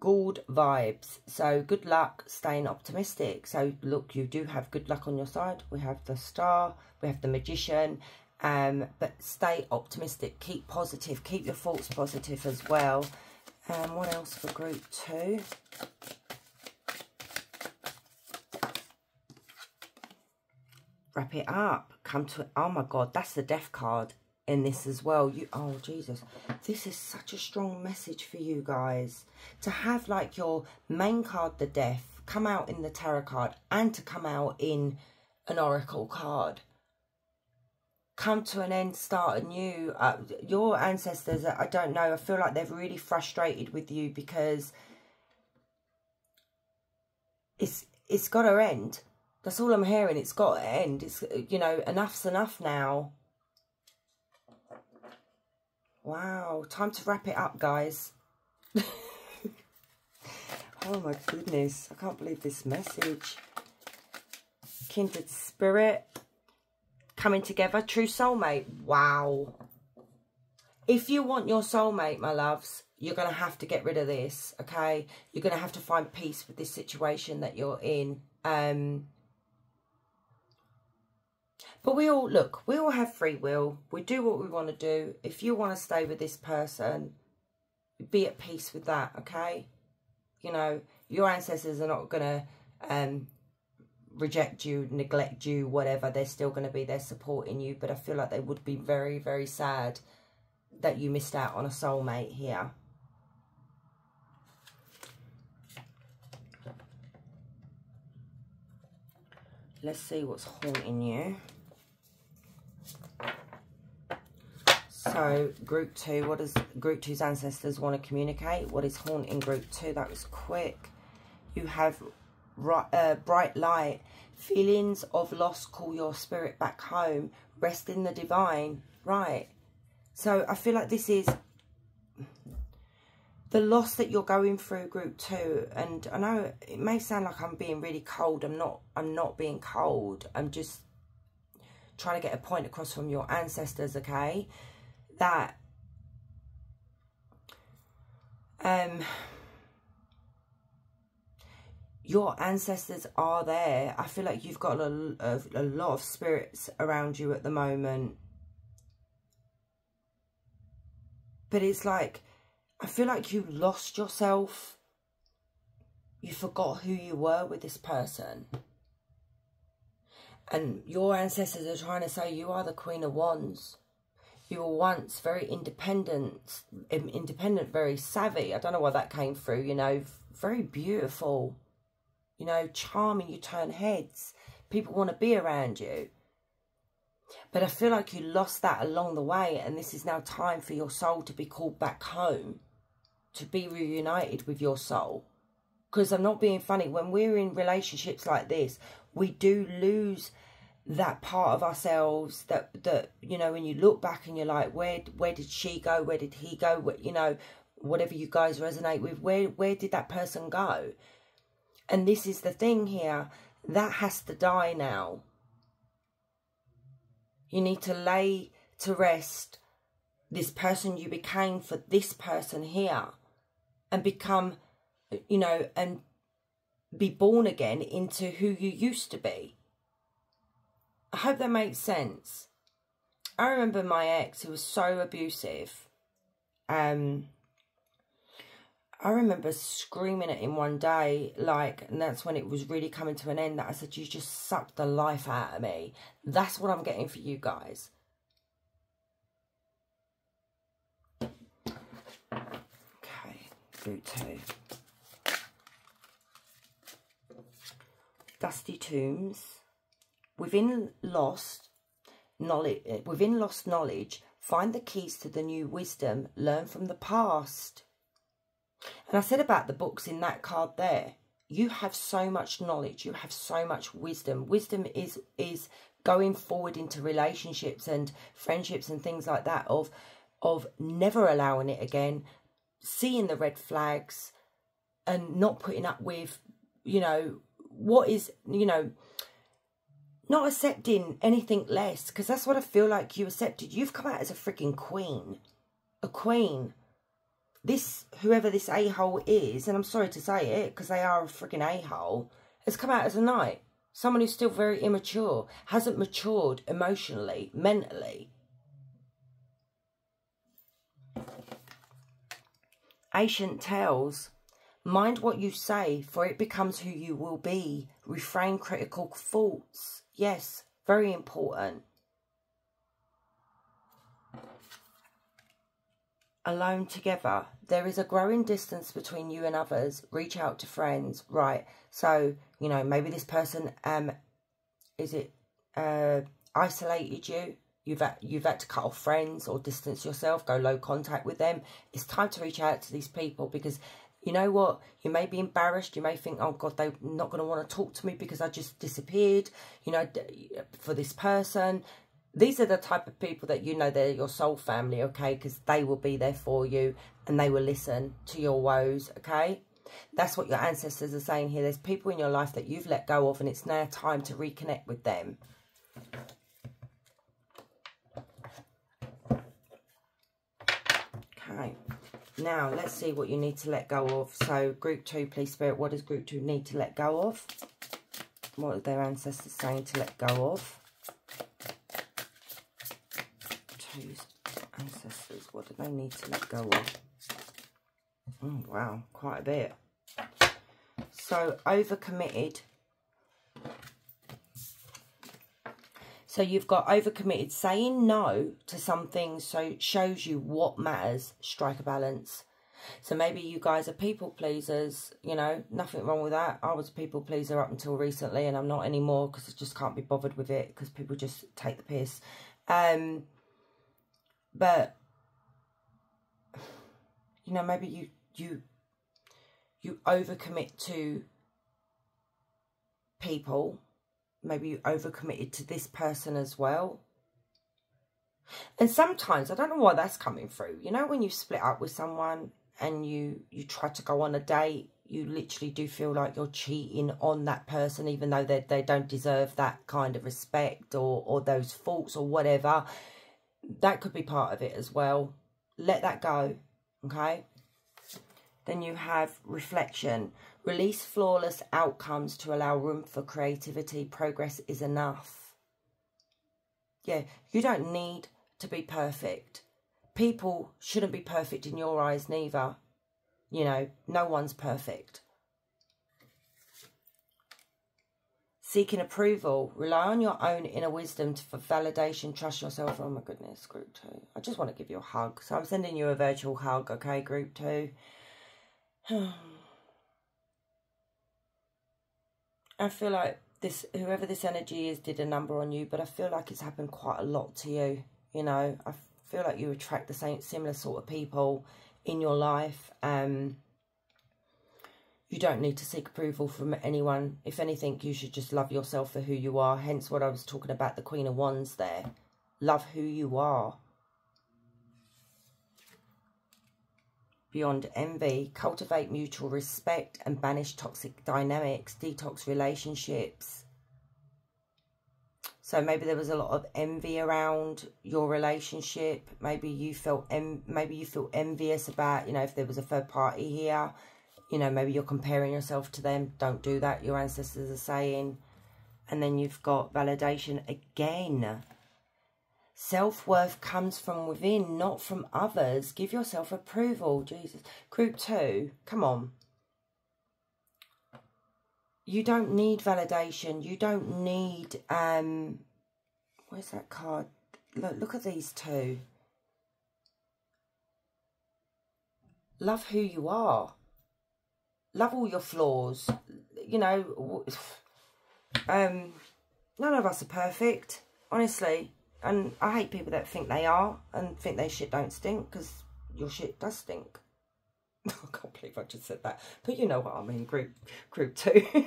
Speaker 1: Good vibes. So good luck, staying optimistic. So look, you do have good luck on your side. We have the Star, we have the Magician, but stay optimistic, keep positive, keep your thoughts positive as well. What else for Group 2? Wrap it up. Come to, oh my God, that's the Death card in this as well. Oh Jesus, this is such a strong message for you guys. To have like your main card, the Death, come out in the tarot card and to come out in an oracle card. Come to an end, start anew. Your ancestors, I don't know, I feel like they're really frustrated with you because it's got to end. That's all I'm hearing. It's got to end. It's, you know, enough's enough now. Wow. Time to wrap it up, guys. Oh, my goodness. I can't believe this message. Kindred spirit. Coming together. True soulmate. Wow. If you want your soulmate, my loves, you're going to have to get rid of this, okay? You're going to have to find peace with this situation that you're in. But we all, look, we all have free will. We do what we want to do. If you want to stay with this person, be at peace with that, okay? You know, your ancestors are not going to reject you, neglect you, whatever. They're still going to be there supporting you. But I feel like they would be very, very sad that you missed out on a soulmate here. Let's see what's haunting you. So, Group 2, what does Group 2's ancestors want to communicate? What is haunting Group 2? That was quick. You have bright light. Feelings of loss call your spirit back home. Rest in the divine. Right. So, I feel like this is the loss that you're going through, Group 2. And I know it may sound like I'm being really cold. I'm not being cold. I'm just trying to get a point across from your ancestors, okay? That your ancestors are there. I feel like you've got a lot of spirits around you at the moment. But it's like, I feel like you lost yourself. You forgot who you were with this person. And your ancestors are trying to say you are the Queen of Wands. You were once very independent, very savvy. I don't know where that came through, you know, very beautiful, you know, charming. You turn heads. People want to be around you. But I feel like you lost that along the way, and this is now time for your soul to be called back home, to be reunited with your soul. Because I'm not being funny, when we're in relationships like this, we do lose that part of ourselves that you know, when you look back and you're like, where did she go, where did he go, you know, whatever you guys resonate with, where did that person go? And this is the thing here, that has to die now. You need to lay to rest this person you became for this person here, and become, you know, and be born again into who you used to be. I hope that makes sense. I remember my ex who was so abusive. I remember screaming at him one day, like, and that's when it was really coming to an end, that I said, you just sucked the life out of me. That's what I'm getting for you guys. Okay, Group 2. Dusty tombs. Within lost knowledge, find the keys to the new wisdom, learn from the past. And I said about the books in that card there, you have so much knowledge, you have so much wisdom. Wisdom is going forward into relationships and friendships and things like that, of never allowing it again, seeing the red flags and not putting up with, you know, what is, you know, not accepting anything less, because that's what I feel like you accepted. You've come out as a freaking queen. A queen. This, whoever this a-hole is, and I'm sorry to say it, because they are a freaking a-hole, has come out as a knight. Someone who's still very immature, hasn't matured emotionally, mentally. Ancient tales. Mind what you say, for it becomes who you will be. Refrain critical thoughts. Yes, Very important. Alone together. There is a growing distance between you and others. Reach out to friends. Right. So, you know, maybe this person, isolated you. You've had to cut off friends or distance yourself, go low contact with them. It's time to reach out to these people, because you know what? You may be embarrassed. You may think, oh God, they're not going to want to talk to me because I just disappeared, you know, for this person. These are the type of people that you know they're your soul family, okay? Because they will be there for you and they will listen to your woes, okay? That's what your ancestors are saying here. There's people in your life that you've let go of, and it's now time to reconnect with them. Okay, now let's see what you need to let go of. So group 2, please Spirit, what does group 2 need to let go of? What are their ancestors saying to let go of? Two's ancestors, what do they need to let go of? Oh, wow, quite a bit. So overcommitted. So you've got overcommitted. Saying no to some things so shows you what matters. Strike a balance. So maybe you guys are people pleasers. You know, nothing wrong with that. I was a people pleaser up until recently, and I'm not anymore because I just can't be bothered with it because people just take the piss. But you know, maybe you overcommit to people. Maybe you overcommitted to this person as well. And sometimes, I don't know why that's coming through. You know, when you split up with someone and you try to go on a date, you literally do feel like you're cheating on that person, even though they don't deserve that kind of respect or those faults or whatever. That could be part of it as well. Let that go, okay? Then you have reflection. Release flawless outcomes to allow room for creativity. Progress is enough. Yeah, you don't need to be perfect. People shouldn't be perfect in your eyes neither. You know, no one's perfect. Seeking approval. Rely on your own inner wisdom for validation. Trust yourself. Oh my goodness, group 2. I just want to give you a hug. So I'm sending you a virtual hug, okay, group 2. I feel like whoever this energy is did a number on you, but I feel like it's happened quite a lot to you. You know, I feel like you attract the similar sort of people in your life. You don't need to seek approval from anyone. If anything, you should just love yourself for who you are. Hence what I was talking about, the Queen of Wands there. Love who you are. Beyond envy. Cultivate mutual respect and banish toxic dynamics. Detox relationships. So maybe there was a lot of envy around your relationship. Maybe you felt feel envious about, you know, if there was a third party here. You know, maybe you're comparing yourself to them. Don't do that, your ancestors are saying. And then you've got validation again. Self-worth comes from within, not from others. Give yourself approval. Jesus. Group 2, come on. You don't need validation. You don't need, where's that card? Look at these two. Love who you are. Love all your flaws. You know, none of us are perfect, honestly. And I hate people that think they are and think their shit don't stink, because your shit does stink. I can't believe I just said that. But you know what I mean, group 2.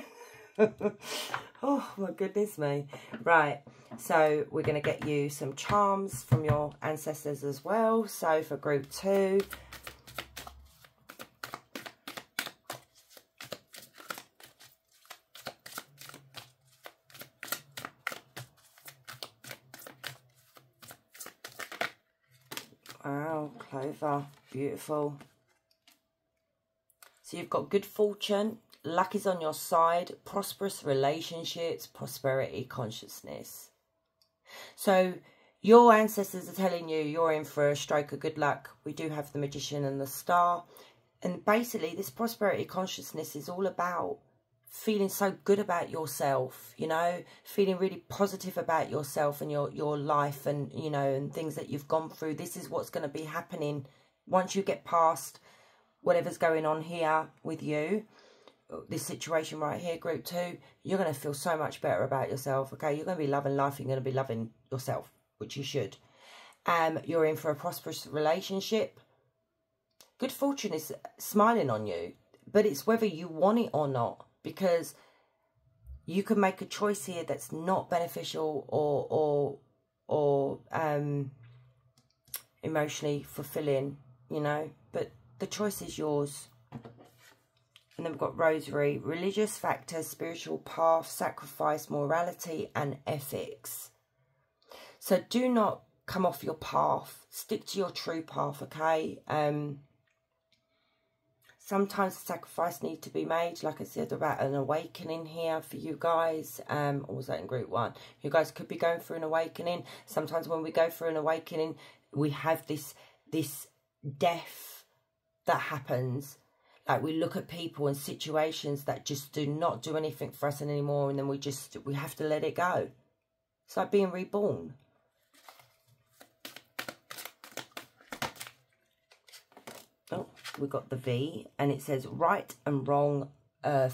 Speaker 1: Oh, my goodness me. Right, so we're going to get you some charms from your ancestors as well. So for group 2... Wow, Clover, beautiful. So you've got good fortune, luck is on your side, prosperous relationships, prosperity consciousness. So your ancestors are telling you you're in for a stroke of good luck. We do have the Magician and the Star. And basically this prosperity consciousness is all about feeling so good about yourself, you know, feeling really positive about yourself and your life and, you know, and things that you've gone through. This is what's going to be happening once you get past whatever's going on here with you. This situation right here, group 2, you're going to feel so much better about yourself, okay? You're going to be loving life. You're going to be loving yourself, which you should. You're in for a prosperous relationship. Good fortune is smiling on you, but it's whether you want it or not, because you can make a choice here that's not beneficial or emotionally fulfilling, you know, but the choice is yours. And then we've got rosary, religious factor, spiritual path, sacrifice, morality, and ethics. So do not come off your path. Stick to your true path, okay? Sometimes a sacrifice needs to be made, like I said, about an awakening here for you guys. Or was that in group 1? You guys could be going through an awakening. Sometimes when we go through an awakening, we have this death that happens. Like we look at people and situations that just do not do anything for us anymore, and then we have to let it go. It's like being reborn. Oh, we got the V, and it says right and wrong,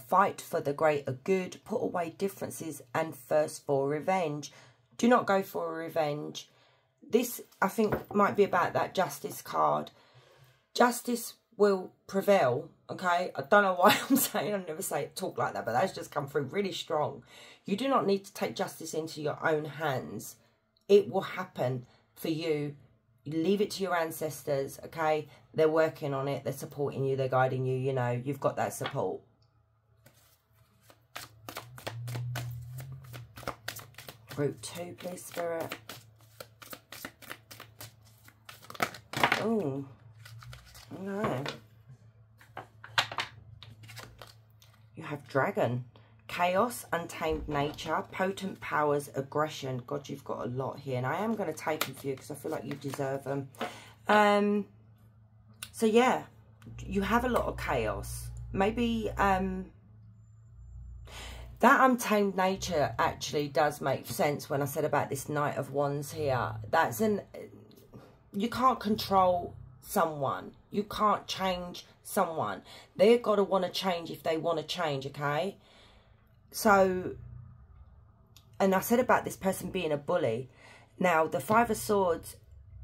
Speaker 1: fight for the greater good, put away differences, and thirst for revenge. Do not go for a revenge. This, I think, might be about that justice card. Justice will prevail, okay? I don't know why I'm saying, I never talk like that, but that's just come through really strong. You do not need to take justice into your own hands. It will happen for you. You leave it to your ancestors, okay? They're working on it. They're supporting you. They're guiding you. You know, you've got that support. Group 2, please, Spirit. Oh, no. You have Dragon. Chaos, untamed nature, potent powers, aggression. God, you've got a lot here. And I am going to take them for you because I feel like you deserve them. So, yeah, you have a lot of chaos. Maybe that untamed nature actually does make sense when I said about this Knight of Wands here. That's you can't control someone. You can't change someone. They've got to want to change if they want to change, okay? So, and I said about this person being a bully. Now, the 5 of Swords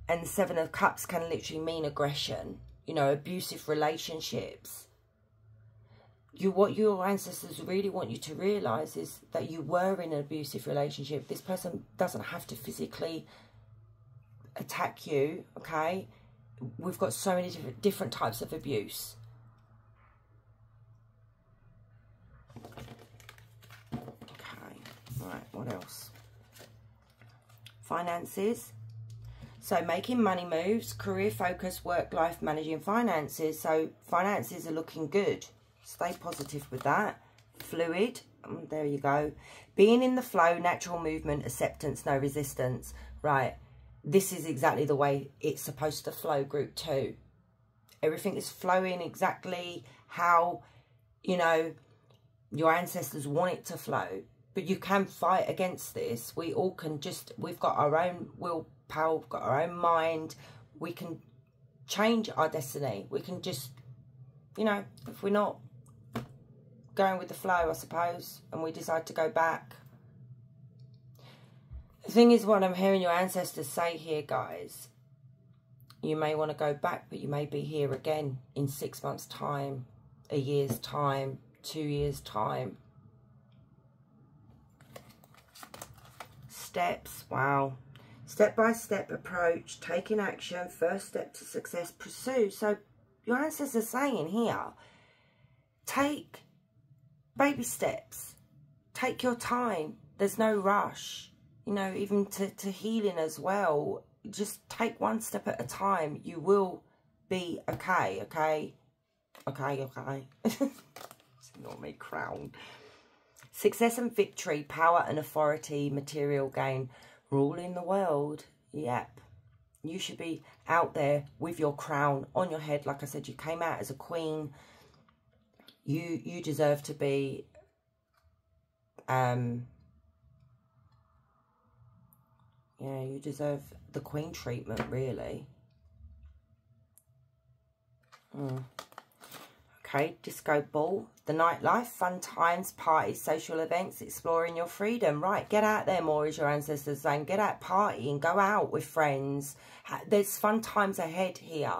Speaker 1: and the 7 of Cups can literally mean aggression, you know, abusive relationships. What your ancestors really want you to realise is that you were in an abusive relationship. This person doesn't have to physically attack you, okay? We've got so many different types of abuse. Right, what else? Finances. So making money moves, career focus, work life, managing finances. So finances are looking good. Stay positive with that. Fluid. There you go. Being in the flow, natural movement, acceptance, no resistance. Right. This is exactly the way it's supposed to flow, group 2. Everything is flowing exactly how, you know, your ancestors want it to flow. But you can fight against this. We all can just, we've got our own willpower, we've got our own mind. We can change our destiny. We can just, you know, if we're not going with the flow, I suppose, and we decide to go back. The thing is, what I'm hearing your ancestors say here, guys, you may want to go back, but you may be here again in 6 months' time, a year's time, 2 years' time. Steps, wow. Step-by-step approach, taking action, first step to success, pursue. So your ancestors are saying here, take baby steps. Take your time. There's no rush. You know, even to healing as well. Just take one step at a time. You will be okay, okay? Okay, okay. It's not me, crown. Success and victory, power and authority, material gain, ruling the world. Yep. You should be out there with your crown on your head. Like I said, you came out as a queen. You deserve to be Yeah, you deserve the queen treatment, really. Okay, disco ball, the nightlife, fun times, parties, social events, exploring your freedom. Right, get out there more, as your ancestors saying. Get out partying, go out with friends. There's fun times ahead here.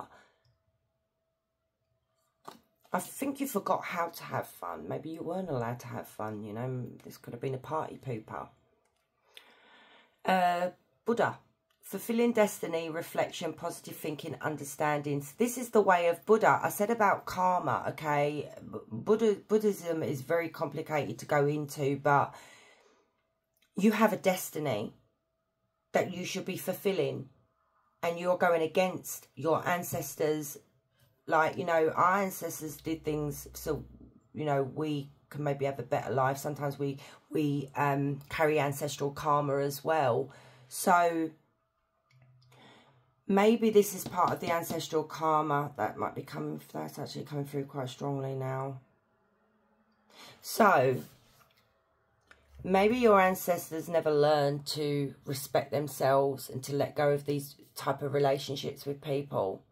Speaker 1: I think you forgot how to have fun. Maybe you weren't allowed to have fun, you know. This could have been a party pooper. Buddha. Fulfilling destiny, reflection, positive thinking, understanding. This is the way of Buddha. I said about karma, okay? Buddhism is very complicated to go into, but you have a destiny that you should be fulfilling, and you're going against your ancestors. Like, you know, our ancestors did things so, you know, we can maybe have a better life. Sometimes we carry ancestral karma as well. So maybe this is part of the ancestral karma that might be coming, that's actually coming through quite strongly now. So maybe your ancestors never learned to respect themselves and to let go of these type of relationships with people.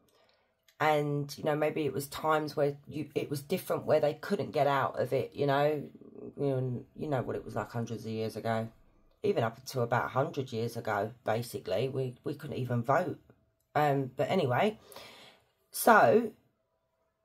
Speaker 1: And, you know, maybe it was times where it was different, where they couldn't get out of it, you know. You know what it was like hundreds of years ago. Even up until about 100 years ago, basically, we couldn't even vote. But anyway, so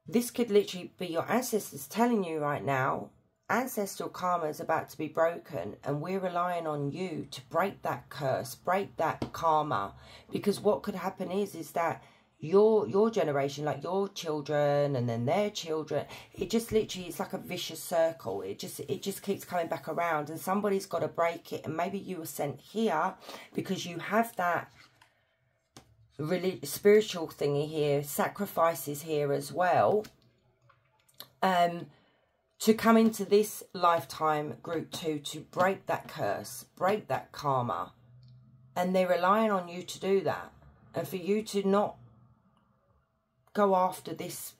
Speaker 1: this could literally be your ancestors telling you right now, ancestral karma is about to be broken, and we're relying on you to break that curse, break that karma. Because what could happen is that your generation, like your children and then their children, it just literally, it's like a vicious circle. It just keeps coming back around, and somebody's got to break it. And maybe you were sent here because you have that really spiritual thingy here, sacrifices here as well, to come into this lifetime, group 2, to break that curse, break that karma. And they're relying on you to do that, and for you to not go after this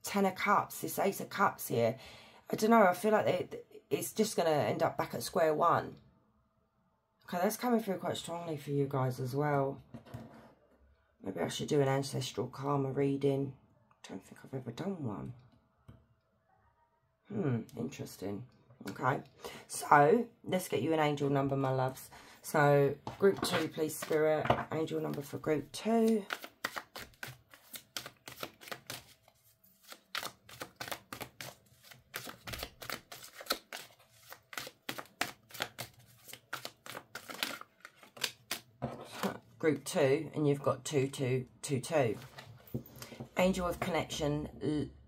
Speaker 1: 10 of Cups, this Ace of Cups here. I don't know, I feel like it's just going to end up back at square one. Okay, that's coming through quite strongly for you guys as well. Maybe I should do an ancestral karma reading. I don't think I've ever done one. Interesting. Okay, so let's get you an angel number, my loves. So group 2, please, Spirit. Angel number for group 2. Group 2, and you've got 2222. Angel of Connection,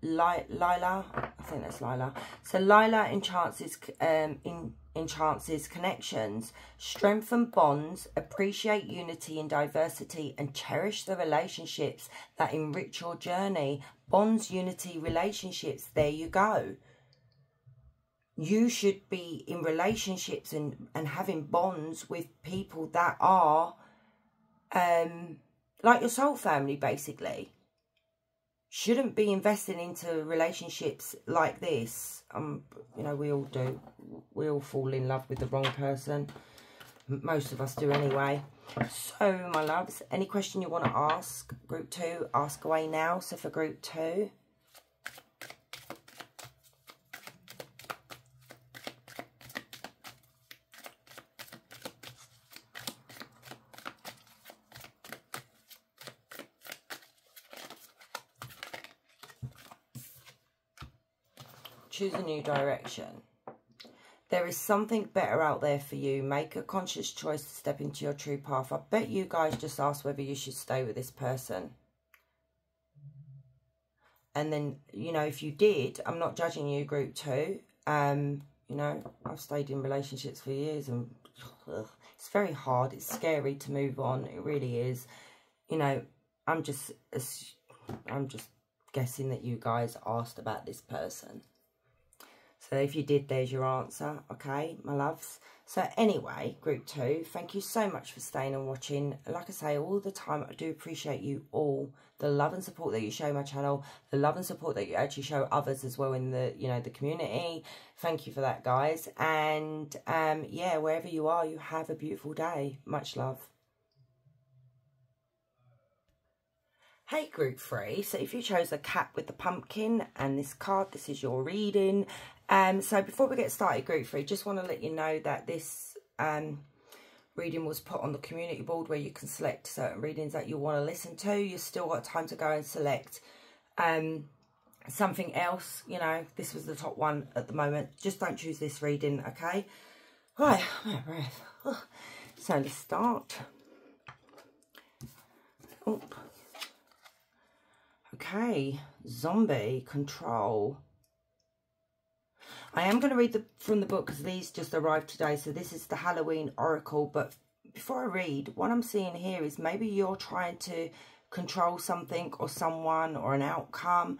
Speaker 1: Lila. I think that's Lila. So Lila enhances connections, strengthen bonds, appreciate unity and diversity, and cherish the relationships that enrich your journey. Bonds, unity, relationships. There you go. You should be in relationships and having bonds with people that are like your soul family, basically. Shouldn't be investing into relationships like this. You know, we all do. We all fall in love with the wrong person. Most of us do anyway. So, my loves, any question you want to ask, group 2, ask away now. So, for group 2... choose a new direction. There is something better out there for you. Make a conscious choice to step into your true path. I bet you guys just asked whether you should stay with this person. And then, you know, if you did, I'm not judging you, group 2. You know, I've stayed in relationships for years, and it's very hard. It's scary to move on. It really is. You know, I'm just guessing that you guys asked about this person. So if you did, there's your answer. Okay, my loves. So anyway, group 2, thank you so much for staying and watching. Like I say all the time, I do appreciate you all, the love and support that you show my channel, the love and support that you actually show others as well in the, you know, the community. Thank you for that, guys. And yeah, wherever you are, you have a beautiful day. Much love. Hey group 3, so if you chose the cat with the pumpkin and this card, this is your reading. So before we get started, group 3, just want to let you know that this reading was put on the community board where you can select certain readings that you want to listen to. You've still got time to go and select something else. You know, this was the top one at the moment. Just don't choose this reading, okay? Right, I'm out of breath. So let's start. Oh. Okay, zombie control. I am going to read from the book because these just arrived today. So this is the Halloween Oracle. But before I read, what I'm seeing here is maybe you're trying to control something or someone or an outcome.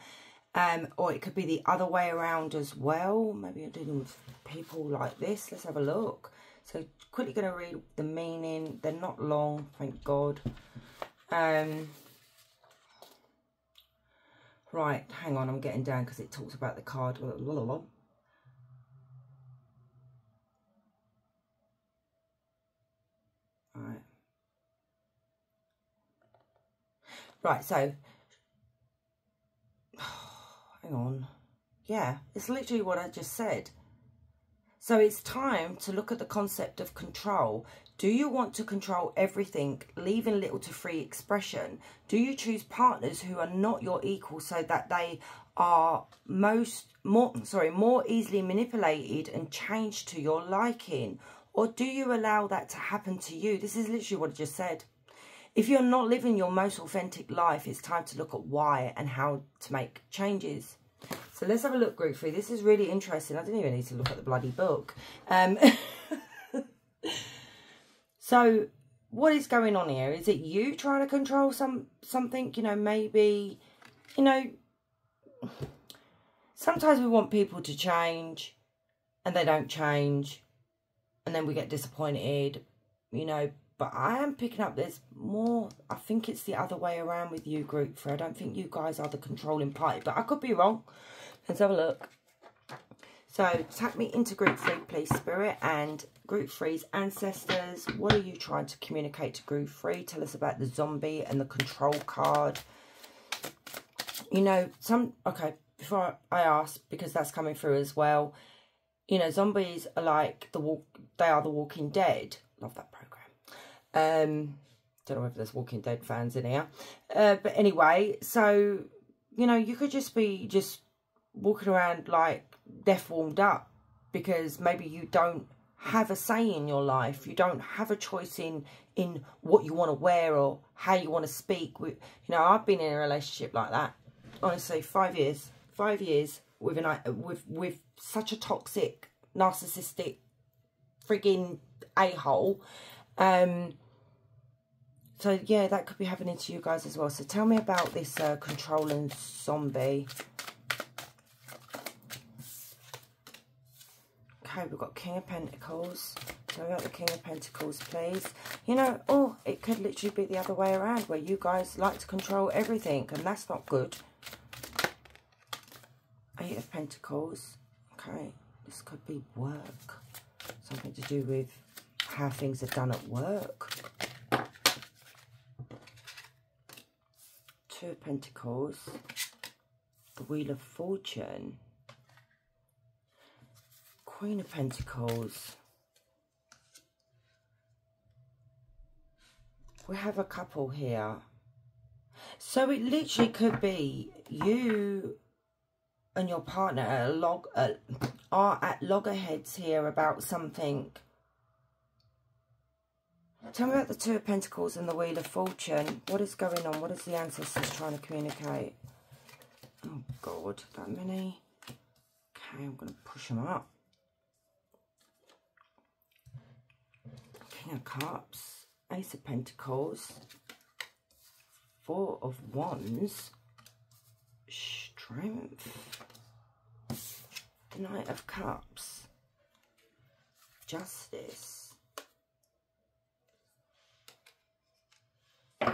Speaker 1: Or it could be the other way around as well. Maybe you're dealing with people like this. Let's have a look. So quickly going to read the meaning. They're not long, thank God. Right, hang on, I'm getting down because it talks about the card. Right, so, hang on. Yeah, it's literally what I just said. So it's time to look at the concept of control. Do you want to control everything, leaving little to free expression? Do you choose partners who are not your equal so that they are more easily manipulated and changed to your liking? Or do you allow that to happen to you? This is literally what I just said. If you're not living your most authentic life, it's time to look at why and how to make changes. So let's have a look, group 3. This is really interesting. I didn't even need to look at the bloody book. So what is going on here? Is it you trying to control something? You know, maybe, you know, sometimes we want people to change and they don't change. And then we get disappointed, you know. But I am picking up there's more. I think it's the other way around with you, group 3. I don't think you guys are the controlling party. But I could be wrong. Let's have a look. So tap me into group 3, please, Spirit. And group 3's ancestors. What are you trying to communicate to group 3? Tell us about the zombie and the control card. You know, okay, before I ask, because that's coming through as well. You know, zombies are like they are the Walking Dead. Love that program. Don't know if there's Walking Dead fans in here. But anyway, so, you know, you could just be walking around like death warmed up because maybe you don't have a say in your life. You don't have a choice in what you want to wear or how you want to speak. You know, I've been in a relationship like that. Honestly, 5 years. 5 years with such a toxic, narcissistic, frigging a-hole. So yeah, that could be happening to you guys as well. So tell me about this controlling zombie. Okay, we've got King of Pentacles. Tell me about the King of Pentacles, please. You know, or it could literally be the other way around, where you guys like to control everything, and that's not good. 8 of Pentacles. Okay, this could be work. Something to do with how things are done at work. 2 of Pentacles. The Wheel of Fortune. Queen of Pentacles. We have a couple here. So it literally could be you and your partner are at loggerheads here about something. Tell me about the 2 of Pentacles and the Wheel of Fortune. What is going on? What is the ancestors trying to communicate? Oh, God, that many. Okay, I'm going to push them up. King of Cups. Ace of Pentacles. 4 of Wands. Strength. The Knight of Cups. Justice. I'm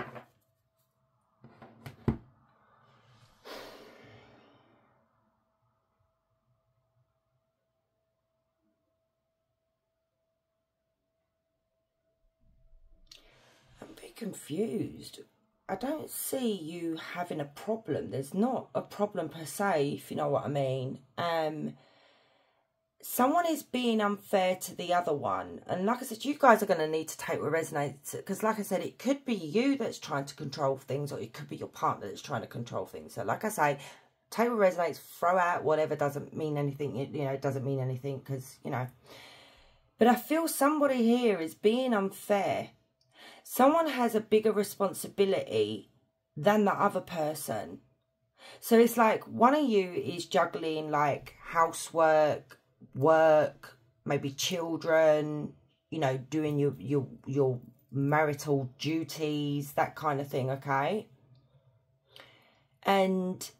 Speaker 1: a bit confused. I don't see you having a problem. There's not a problem per se, if you know what I mean. Someone is being unfair to the other one. And like I said, you guys are going to need to take what resonates. Because like I said, it could be you that's trying to control things, or it could be your partner that's trying to control things. So like I say, take what resonates, throw out whatever doesn't mean anything. You know, it doesn't mean anything because, you know. But I feel somebody here is being unfair. Someone has a bigger responsibility than the other person. So it's like one of you is juggling like housework, work, maybe children, you know, doing your marital duties, that kind of thing, okay? And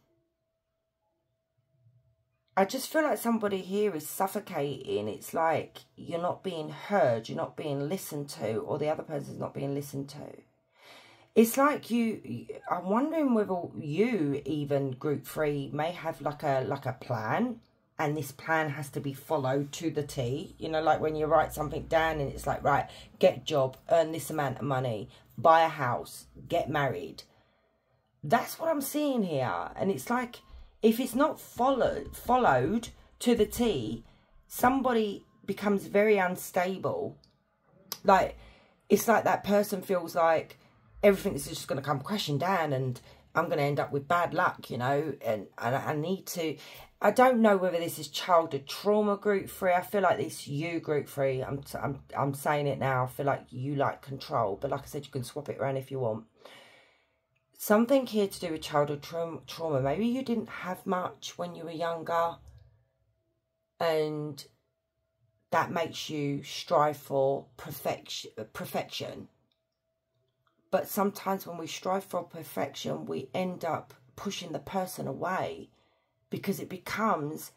Speaker 1: I just feel like somebody here is suffocating. It's like you're not being heard, you're not being listened to, or the other person's not being listened to. It's like I'm wondering whether you, even group 3, may have like a plan, and this plan has to be followed to the T. You know, like when you write something down and it's like, right, get a job, earn this amount of money, buy a house, get married. That's what I'm seeing here. And it's like, if it's not followed to the T, somebody becomes very unstable. Like, it's like that person feels like everything's just going to come crashing down and I'm going to end up with bad luck, you know, and I need to... I don't know whether this is childhood trauma group 3. I feel like this you group 3. I'm saying it now. I feel like you like control. But like I said, you can swap it around if you want. Something here to do with childhood trauma. Maybe you didn't have much when you were younger, and that makes you strive for perfection. But sometimes when we strive for perfection, we end up pushing the person away because it becomes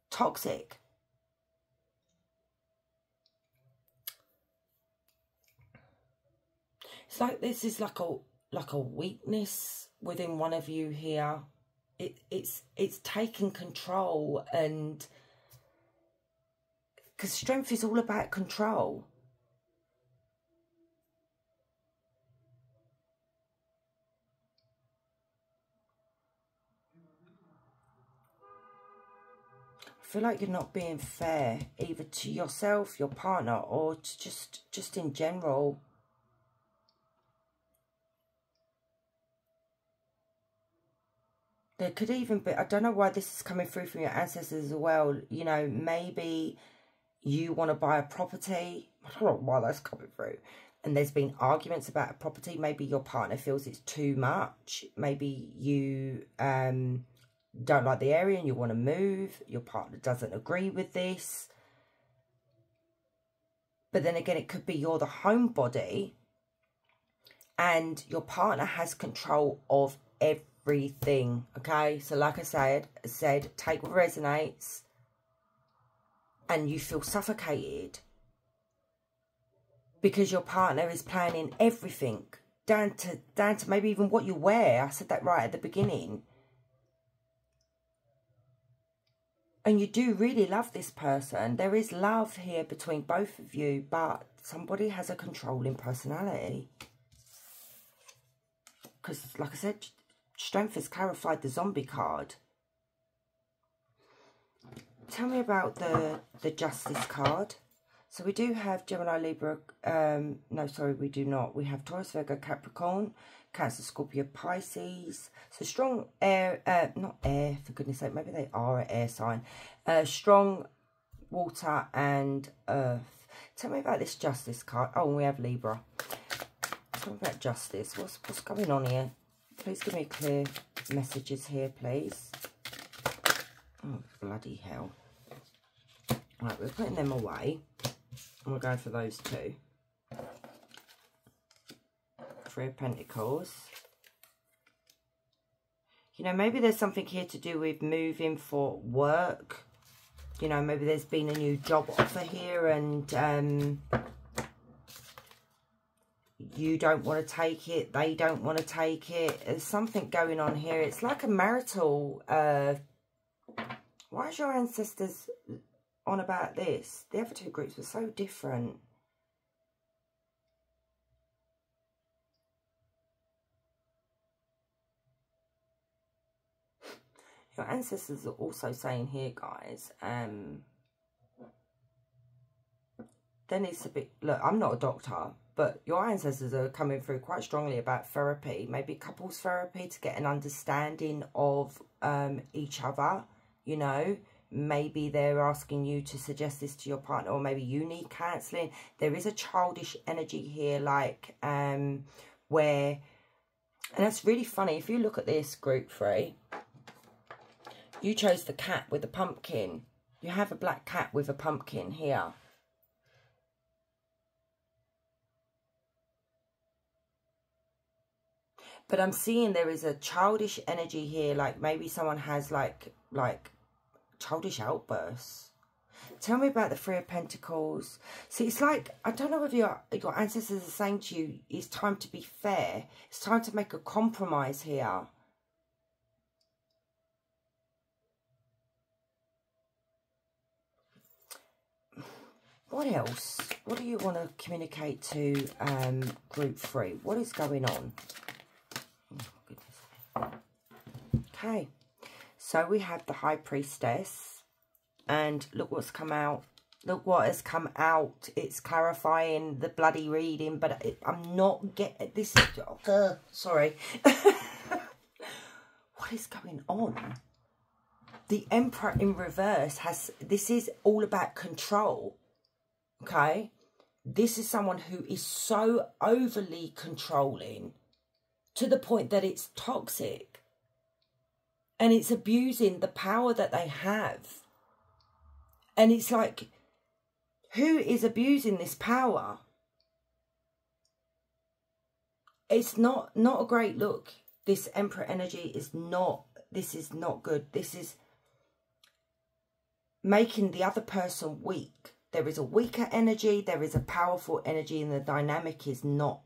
Speaker 1: toxic. It's like this is like a weakness within one of you here. It's taking control, and because strength is all about control. I feel like you're not being fair either to yourself, your partner, or to just in general. There could even be, I don't know why this is coming through from your ancestors as well. You know, maybe you want to buy a property. I don't know why that's coming through. And there's been arguments about a property. Maybe your partner feels it's too much. Maybe you don't like the area and you want to move. Your partner doesn't agree with this. But then again, it could be you're the homebody and your partner has control of everything, okay? So like I said, take what resonates, and you feel suffocated because your partner is planning everything down to maybe even what you wear. I said that right at the beginning. And you do really love this person. There is love here between both of you, but somebody has a controlling personality. Because, like I said, Strength has clarified the zombie card. Tell me about the Justice card. So we do have Gemini, Libra. No, sorry, we do not. We have Taurus, Virgo, Capricorn, Cancer, Scorpio, Pisces. So strong air, not air, for goodness sake. Maybe they are an air sign. Strong water and earth. Tell me about this Justice card. Oh, and we have Libra. Tell me about Justice. What's going on here? Please give me clear messages here, please. Oh, bloody hell. Right, we're putting them away. And we're going for those two. 3 of Pentacles. You know, maybe there's something here to do with moving for work. You know, maybe there's been a new job offer here and you don't want to take it. They don't want to take it. There's something going on here. It's like a marital... why is your ancestors on about this? The other two groups were so different. Your ancestors are also saying here, guys, there needs to be... Look, I'm not a doctor, but your ancestors are coming through quite strongly about therapy. Maybe couples therapy to get an understanding of each other, you know. Maybe they're asking you to suggest this to your partner, or maybe you need counselling. There is a childish energy here, like, where... And that's really funny. If you look at this, group 3... You chose the cat with the pumpkin. You have a black cat with a pumpkin here. But I'm seeing there is a childish energy here. Like maybe someone has like childish outbursts. Tell me about the 3 of Pentacles. See, it's like, I don't know if your ancestors are saying to you, it's time to be fair. It's time to make a compromise here. What else? What do you want to communicate to group 3? What is going on? Oh, goodness. Okay. So we have the High Priestess. And look what's come out. Look what has come out. It's clarifying the bloody reading. But I'm not getting... This is... sorry. What is going on? The Emperor in reverse has... This is all about control. Okay, this is someone who is so overly controlling to the point that it's toxic and it's abusing the power that they have. And it's like, who is abusing this power? It's not a great look. This Emperor energy is not, this is not good. This is making the other person weak. There is a weaker energy, there is a powerful energy, and the dynamic is not,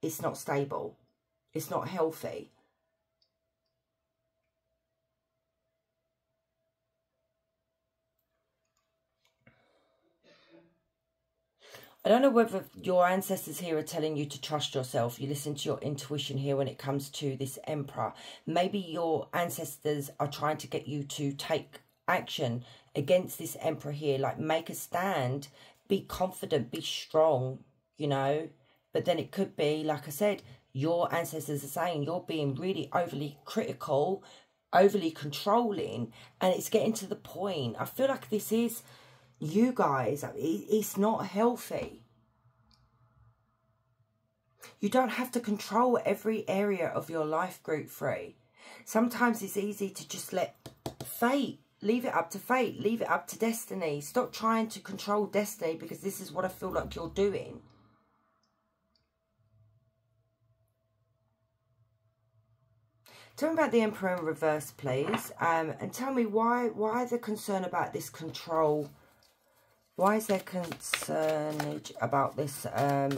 Speaker 1: it's not stable. It's not healthy. I don't know whether your ancestors here are telling you to trust yourself. You listen to your intuition here when it comes to this Emperor. Maybe your ancestors are trying to get you to take action against this Emperor here, like make a stand, be confident, be strong, you know. But then it could be, like I said, your ancestors are saying you're being really overly critical, overly controlling, and it's getting to the point. I feel like this is, you guys, it's not healthy. You don't have to control every area of your life, group 3. Sometimes it's easy to just let fate, leave it up to fate, leave it up to destiny. Stop trying to control destiny, because this is what I feel like you're doing. Tell me about the Emperor in reverse, please. And tell me why the concern about this control. Why is there concern about this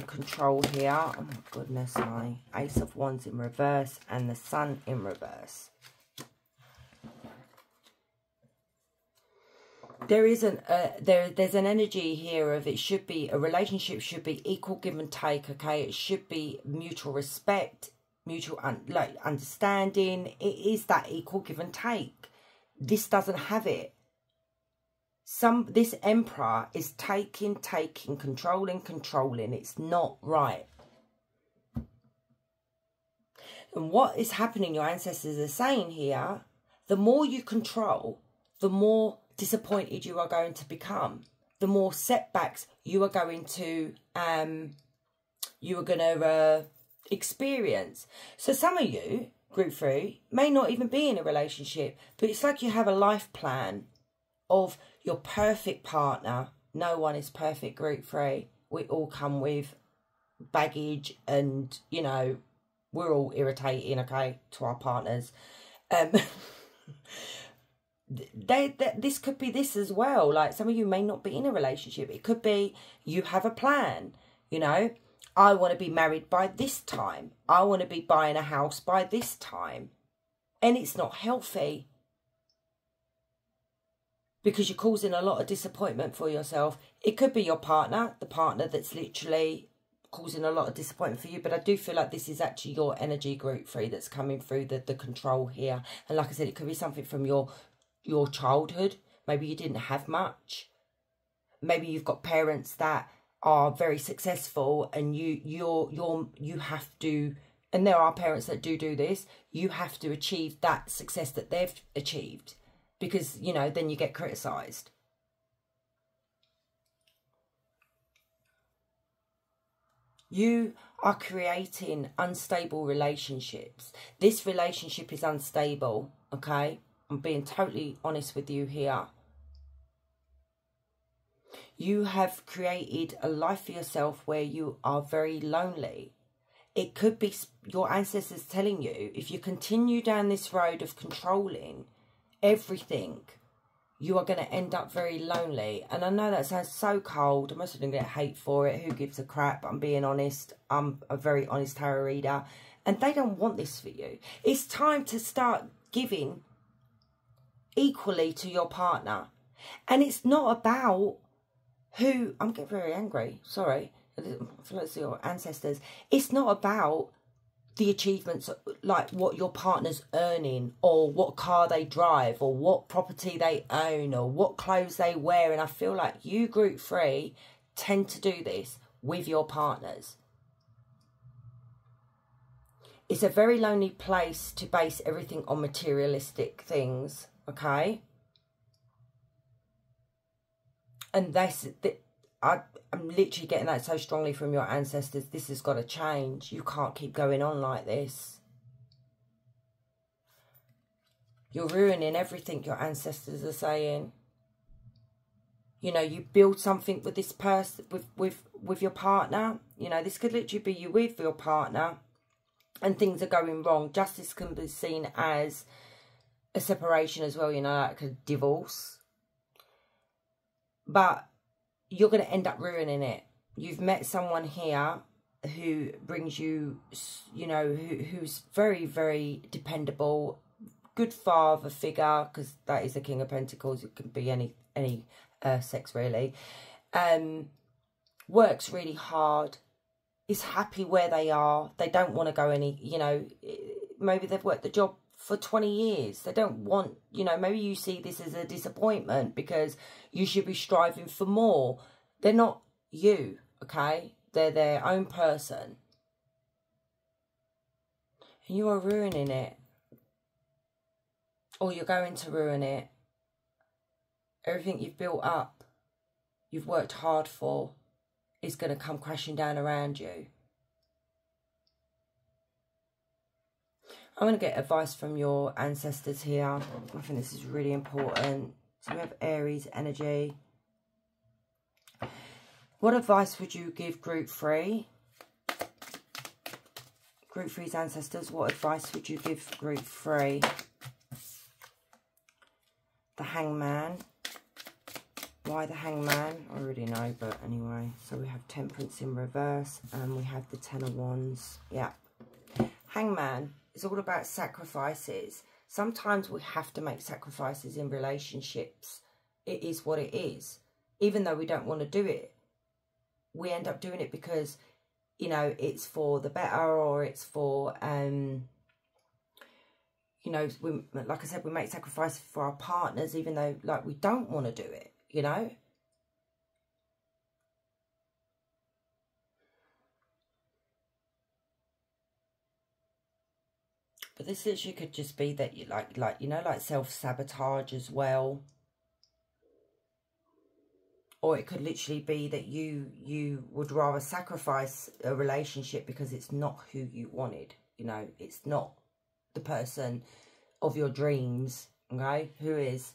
Speaker 1: control here? Oh my goodness, my Ace of Wands in reverse and the Sun in reverse. There isn't there's an energy here of, it should be, a relationship should be equal give and take, okay? It should be mutual respect, mutual understanding. It is that equal give and take. This doesn't have it. This Emperor is taking, controlling. It's not right. And what is happening, your ancestors are saying here, the more you control, the more disappointed you are going to become. The more setbacks you are going to experience. So some of you, group 3, may not even be in a relationship, but it's like you have a life plan of your perfect partner. No one is perfect, group 3. We all come with baggage and, you know, we're all irritating, okay, to our partners. this could be this as well. Like, some of you may not be in a relationship. It could be you have a plan, you know. I want to be married by this time. I want to be buying a house by this time. And it's not healthy, because you're causing a lot of disappointment for yourself. It could be your partner, the partner that's literally causing a lot of disappointment for you. But I do feel like this is actually your energy, group 3, that's coming through the control here. And like I said, it could be something from your childhood. Maybe you didn't have much. Maybe you've got parents that are very successful, and you have to, and there are parents that do this, you have to achieve that success that they've achieved, because, you know, then you get criticized. You are creating unstable relationships. This relationship is unstable, okay? I'm being totally honest with you here. You have created a life for yourself where you are very lonely. It could be your ancestors telling you, if you continue down this road of controlling everything, you are going to end up very lonely. And I know that sounds so cold. I'm also going to get hate for it. Who gives a crap? I'm being honest. I'm a very honest tarot reader. And they don't want this for you. It's time to start giving equally to your partner. And it's not about who, I'm getting very angry, sorry, I feel like it's your ancestors. It's not about the achievements, like what your partner's earning, or what car they drive, or what property they own, or what clothes they wear. And I feel like you, group 3, tend to do this with your partners. It's a very lonely place to base everything on materialistic things, okay? And I'm literally getting that so strongly from your ancestors. This has got to change. You can't keep going on like this. You're ruining everything, your ancestors are saying. You know, you build something with this person, with your partner. You know, this could literally be you with your partner, and things are going wrong. Justice can be seen as a separation as well, you know, like a divorce. But you're going to end up ruining it. You've met someone here who brings you, you know, who's very, very dependable, good father figure, because that is the King of Pentacles. It can be any sex, really. Works really hard, is happy where they are. They don't want to go any, you know, maybe they've worked the job for 20 years. They don't want, you know, maybe you see this as a disappointment because you should be striving for more. They're not you, okay? They're their own person. And you are ruining it. Or you're going to ruin it. Everything you've built up, you've worked hard for, is going to come crashing down around you. I'm going to get advice from your ancestors here. I think this is really important. So we have Aries energy. What advice would you give Group 3? Group 3's ancestors, what advice would you give Group 3? The Hangman. Why the Hangman? I already know, but anyway. So we have Temperance in reverse, and we have the Ten of Wands. Yeah. Hangman is all about sacrifices. Sometimes we have to make sacrifices in relationships. It is what it is. Even though we don't want to do it, we end up doing it because, you know, it's for the better, or it's for, you know, like I said, we make sacrifices for our partners, even though, like, we don't want to do it, you know. But this literally could just be that you like you know, like self-sabotage as well. Or it could literally be that you would rather sacrifice a relationship because it's not who you wanted. You know, it's not the person of your dreams, okay? Who is?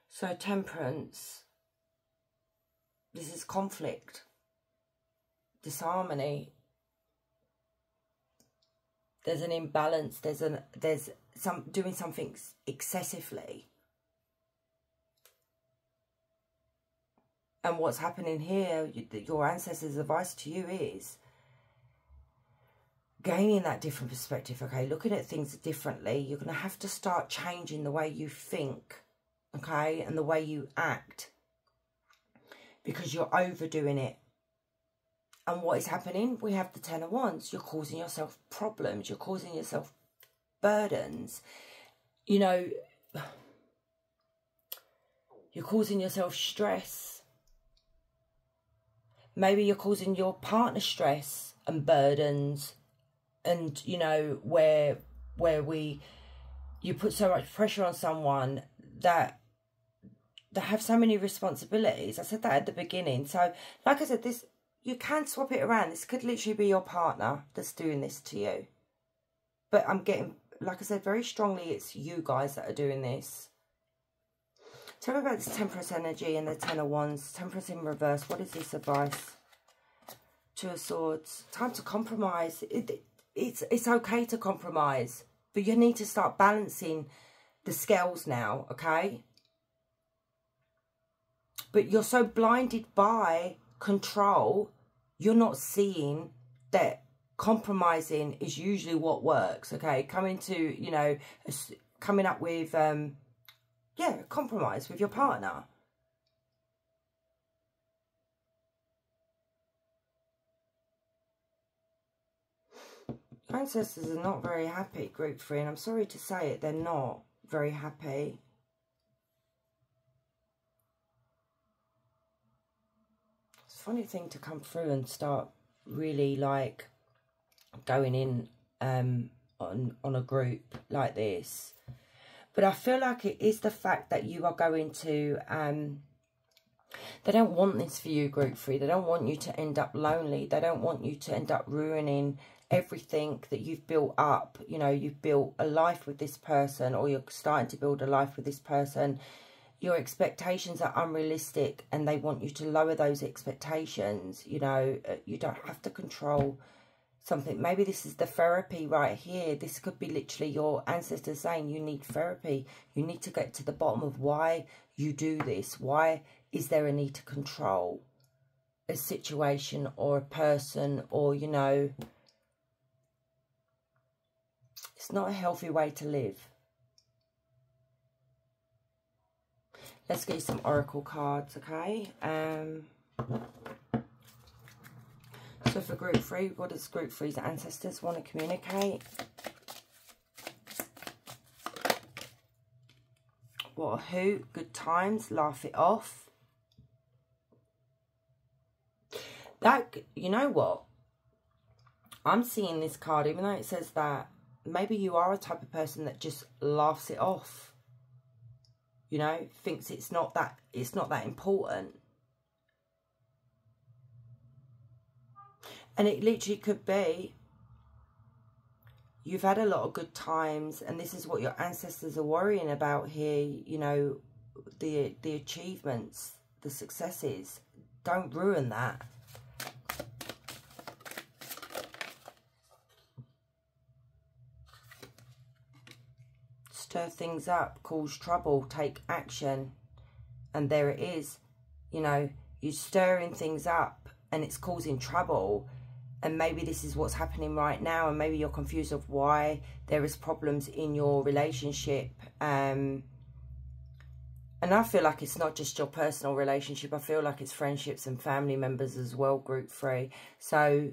Speaker 1: So Temperance, this is conflict, disharmony. There's an imbalance. There's doing something excessively. And what's happening here, your ancestors' advice to you is gaining that different perspective, okay? Looking at things differently. You're going to have to start changing the way you think, okay? And the way you act. Because you're overdoing it. And what is happening? We have the Ten of Wands. You're causing yourself problems. You're causing yourself burdens. You know, you're causing yourself stress. Maybe you're causing your partner stress and burdens. And, you know, where you put so much pressure on someone that they have so many responsibilities. I said that at the beginning. So, like I said, this, you can swap it around. This could literally be your partner that's doing this to you. But I'm getting, like I said, very strongly it's you guys that are doing this. Tell me about this Temperance energy and the Ten of Wands. Temperance in reverse. What is this advice? Two of Swords. Time to compromise. It's okay to compromise. But you need to start balancing the scales now, okay? But you're so blinded by control, you're not seeing that compromising is usually what works, okay? Coming to, you know, coming up with, yeah, compromise with your partner. Ancestors are not very happy, group 3, and I'm sorry to say it, they're not very happy. It's a funny thing to come through and start really like going in on a group like this. But I feel like it is the fact that you are going to, they don't want this for you, group 3. They don't want you to end up lonely. They don't want you to end up ruining everything that you've built up. You know, you've built a life with this person, or you're starting to build a life with this person. Your expectations are unrealistic and they want you to lower those expectations. You know, you don't have to control something. Maybe this is the therapy right here. This could be literally your ancestors saying you need therapy. You need to get to the bottom of why you do this. Why is there a need to control a situation or a person, or, you know, it's not a healthy way to live. Let's get you some oracle cards, okay? So for group 3, what does group 3's ancestors want to communicate? What a hoot, good times, laugh it off. That, you know what? I'm seeing this card, even though it says that maybe you are a type of person that just laughs it off. You know, thinks it's not that important. And it literally could be you've had a lot of good times and this is what your ancestors are worrying about here, you know, the achievements, the successes. Don't ruin that. Stir things up, cause trouble, take action. And there it is. You know, you're stirring things up and it's causing trouble. And maybe this is what's happening right now, and maybe you're confused of why there is problems in your relationship. And I feel like it's not just your personal relationship. I feel like it's friendships and family members as well, group 3. So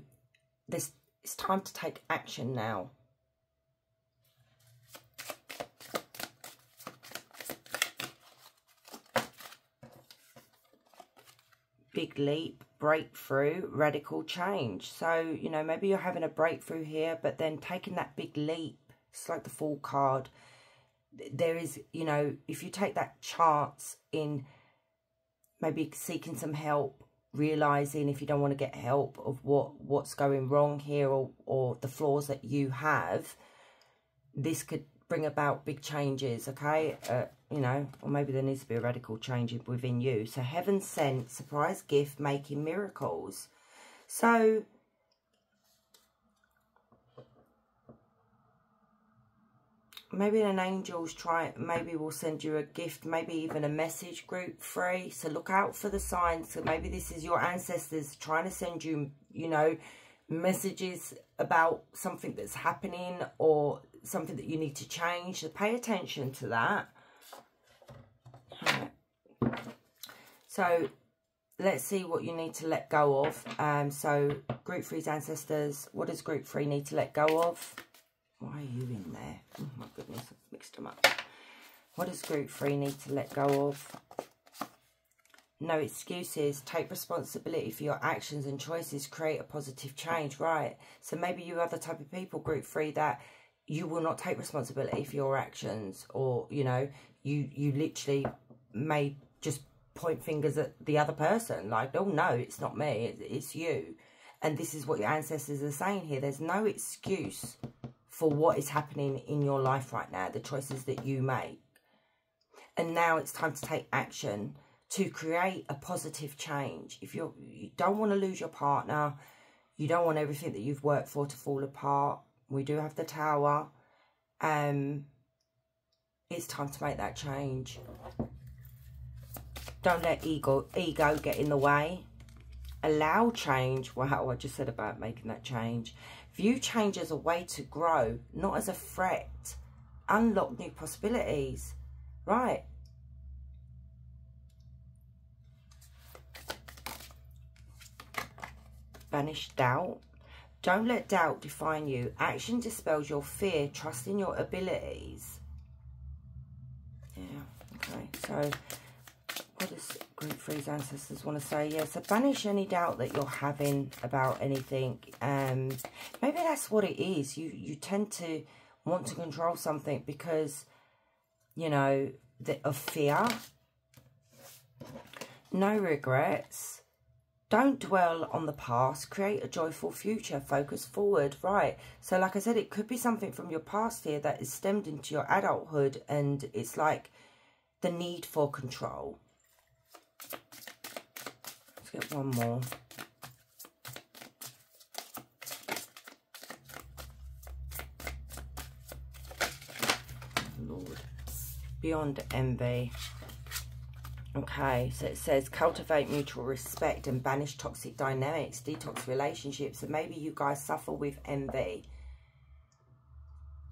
Speaker 1: it's time to take action now. Big leap, breakthrough, radical change. So, you know, maybe you're having a breakthrough here, but then taking that big leap, it's like the Fool card. There is, you know, if you take that chance in maybe seeking some help, realising if you don't want to get help of what's going wrong here, or the flaws that you have, this could bring about big changes, okay? You know, or maybe there needs to be a radical change within you. So heaven sent, surprise gift, making miracles. So maybe an angel's maybe will send you a gift, maybe even a message, group 3. So look out for the signs. So maybe this is your ancestors trying to send you, you know, messages about something that's happening or something that you need to change. So pay attention to that. Right. So let's see what you need to let go of. So group 3's ancestors, what does group 3 need to let go of? Why are you in there? Oh my goodness, I've mixed them up. What does group 3 need to let go of? No excuses. Take responsibility for your actions and choices. Create a positive change. Right. So maybe you are the type of people, group 3, that you will not take responsibility for your actions. Or, you know, you literally may just point fingers at the other person. Like, oh no, it's not me. It's you. And this is what your ancestors are saying here. There's no excuse for what is happening in your life right now, the choices that you make. And now it's time to take action to create a positive change. If you don't want to lose your partner, you don't want everything that you've worked for to fall apart. We do have the Tower. It's time to make that change. Don't let ego get in the way. Allow change. Wow, I just said about making that change. View change as a way to grow, not as a threat. Unlock new possibilities. Right. Banish doubt. Don't let doubt define you. Action dispels your fear. Trust in your abilities. Yeah, okay. So, what does group 3's ancestors want to say? Yeah, so banish any doubt that you're having about anything. Maybe that's what it is. You tend to want to control something because, you know, of fear. No regrets. Don't dwell on the past. Create a joyful future. Focus forward. Right. So like I said, it could be something from your past here that is stemmed into your adulthood. And it's like the need for control. Let's get one more. Lord. Beyond envy. Okay, so it says cultivate mutual respect and banish toxic dynamics, detox relationships. So maybe you guys suffer with envy.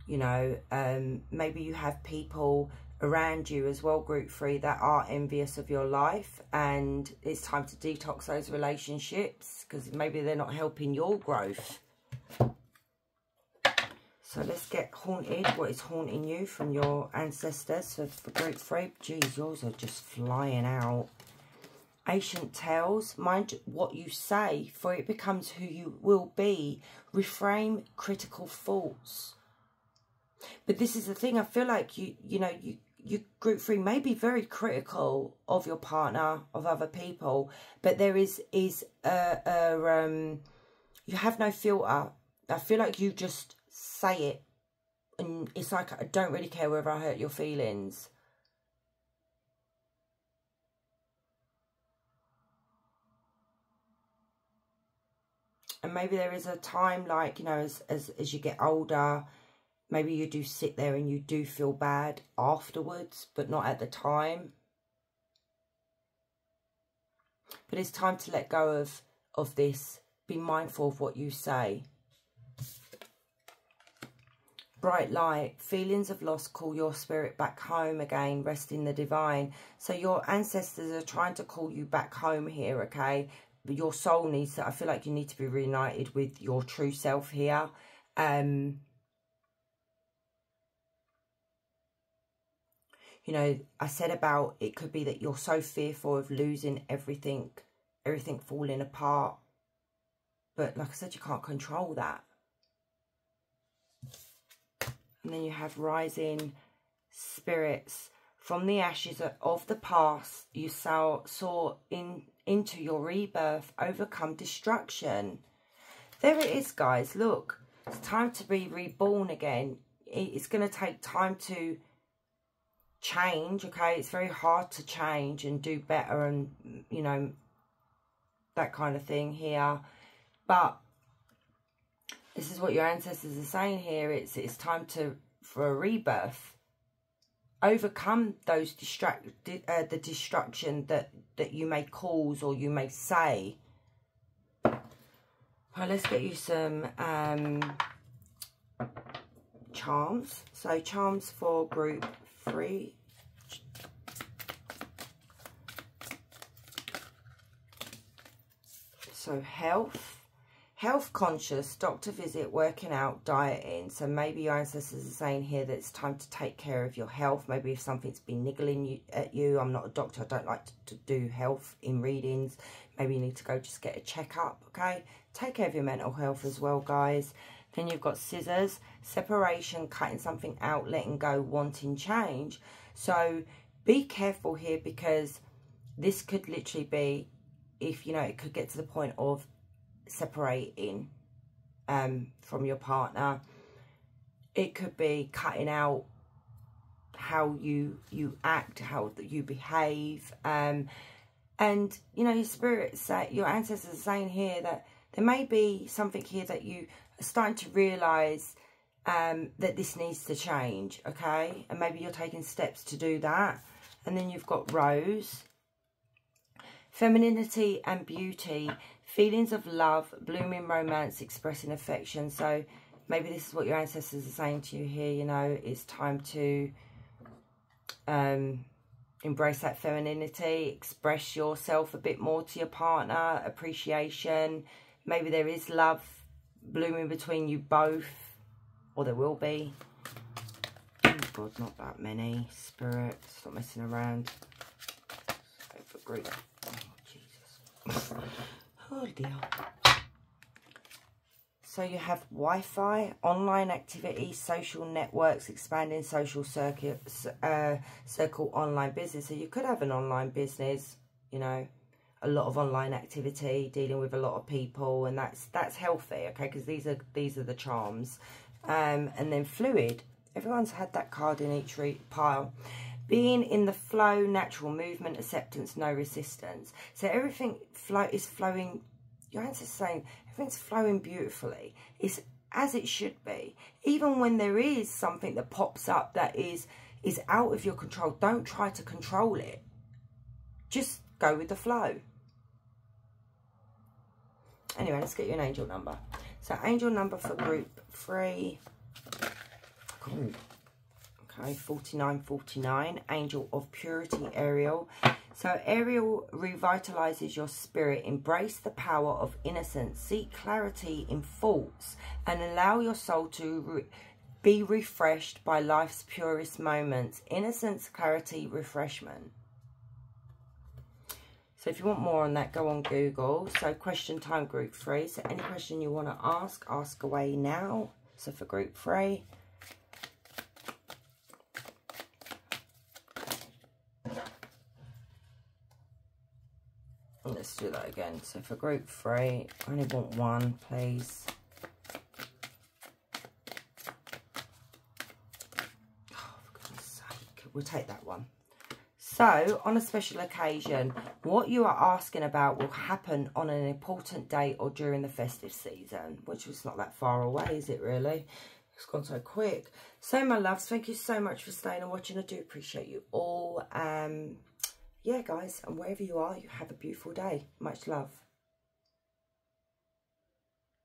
Speaker 1: You know, maybe you have people around you as well, group 3, that are envious of your life. And it's time to detox those relationships because maybe they're not helping your growth. So let's get haunted. What is haunting you from your ancestors? So for group 3, geez, yours are just flying out. Ancient tales. Mind what you say, for it becomes who you will be. Reframe critical thoughts. But this is the thing. I feel like you group 3 may be very critical of your partner, of other people, but there is you have no filter. I feel like you just say it, and it's like, I don't really care whether I hurt your feelings. And maybe there is a time, like, you know, as you get older, maybe you do sit there and you do feel bad afterwards, but not at the time. But it's time to let go of this. Be mindful of what you say. Bright light, feelings of loss call your spirit back home again, rest in the divine. So your ancestors are trying to call you back home here, okay? But your soul needs to, I feel like you need to be reunited with your true self here. You know, I said about, it could be that you're so fearful of losing everything falling apart. But like I said, you can't control that. And then you have rising spirits. From the ashes of the past, you saw into your rebirth, overcome destruction. There it is, guys. Look, it's time to be reborn again. It's going to take time to change, okay? It's very hard to change and do better and, you know, that kind of thing here. But this is what your ancestors are saying here. It's time to for a rebirth. Overcome those the destruction that you may cause or you may say. Well, let's get you some charms. So charms for group 3. So health conscious, doctor visit, working out, dieting. So maybe your ancestors are saying here that it's time to take care of your health. Maybe if something's been niggling at you. I'm not a doctor. I don't like to do health in readings. Maybe you need to go just get a checkup, okay? Take care of your mental health as well, guys. Then you've got scissors, separation, cutting something out, letting go, wanting change. So be careful here, because this could literally be, if, you know, it could get to the point of separating from your partner. It could be cutting out how you act, how you behave, and you know, your spirit say, your ancestors are saying here that there may be something here that you are starting to realize that this needs to change, okay? And maybe you're taking steps to do that. And then you've got Rose, femininity and beauty, feelings of love, blooming romance, expressing affection. So maybe this is what your ancestors are saying to you here, you know, it's time to embrace that femininity, express yourself a bit more to your partner, appreciation. Maybe there is love blooming between you both, or there will be. Oh God, not that many. Spirit, stop messing around. Let's go for group. Oh, Jesus. Oh dear. So you have Wi-Fi, online activity, social networks, expanding social circle, online business. So you could have an online business, you know, a lot of online activity, dealing with a lot of people, and that's healthy, okay? Because these are the charms. And then fluid. Everyone's had that card in each pile. Being in the flow, natural movement, acceptance, no resistance. So everything is flowing. Your ancestors saying everything's flowing beautifully. It's as it should be. Even when there is something that pops up that is out of your control, don't try to control it. Just go with the flow. Anyway, let's get you an angel number. So angel number for group 3. Ooh. Okay, 4949, Angel of Purity, Ariel. So Ariel revitalizes your spirit. Embrace the power of innocence. Seek clarity in thoughts and allow your soul to be refreshed by life's purest moments. Innocence, clarity, refreshment. So if you want more on that, go on Google. So question time, group 3. So any question you want to ask away now. So for group 3. Let's do that again. So for group 3, I only want one, please. Oh, for goodness sake. We'll take that one. So, on a special occasion, what you are asking about will happen on an important day or during the festive season, which was not that far away, is it really? It's gone so quick. So, my loves, thank you so much for staying and watching. I do appreciate you all. Yeah, guys, and wherever you are, you have a beautiful day. Much love.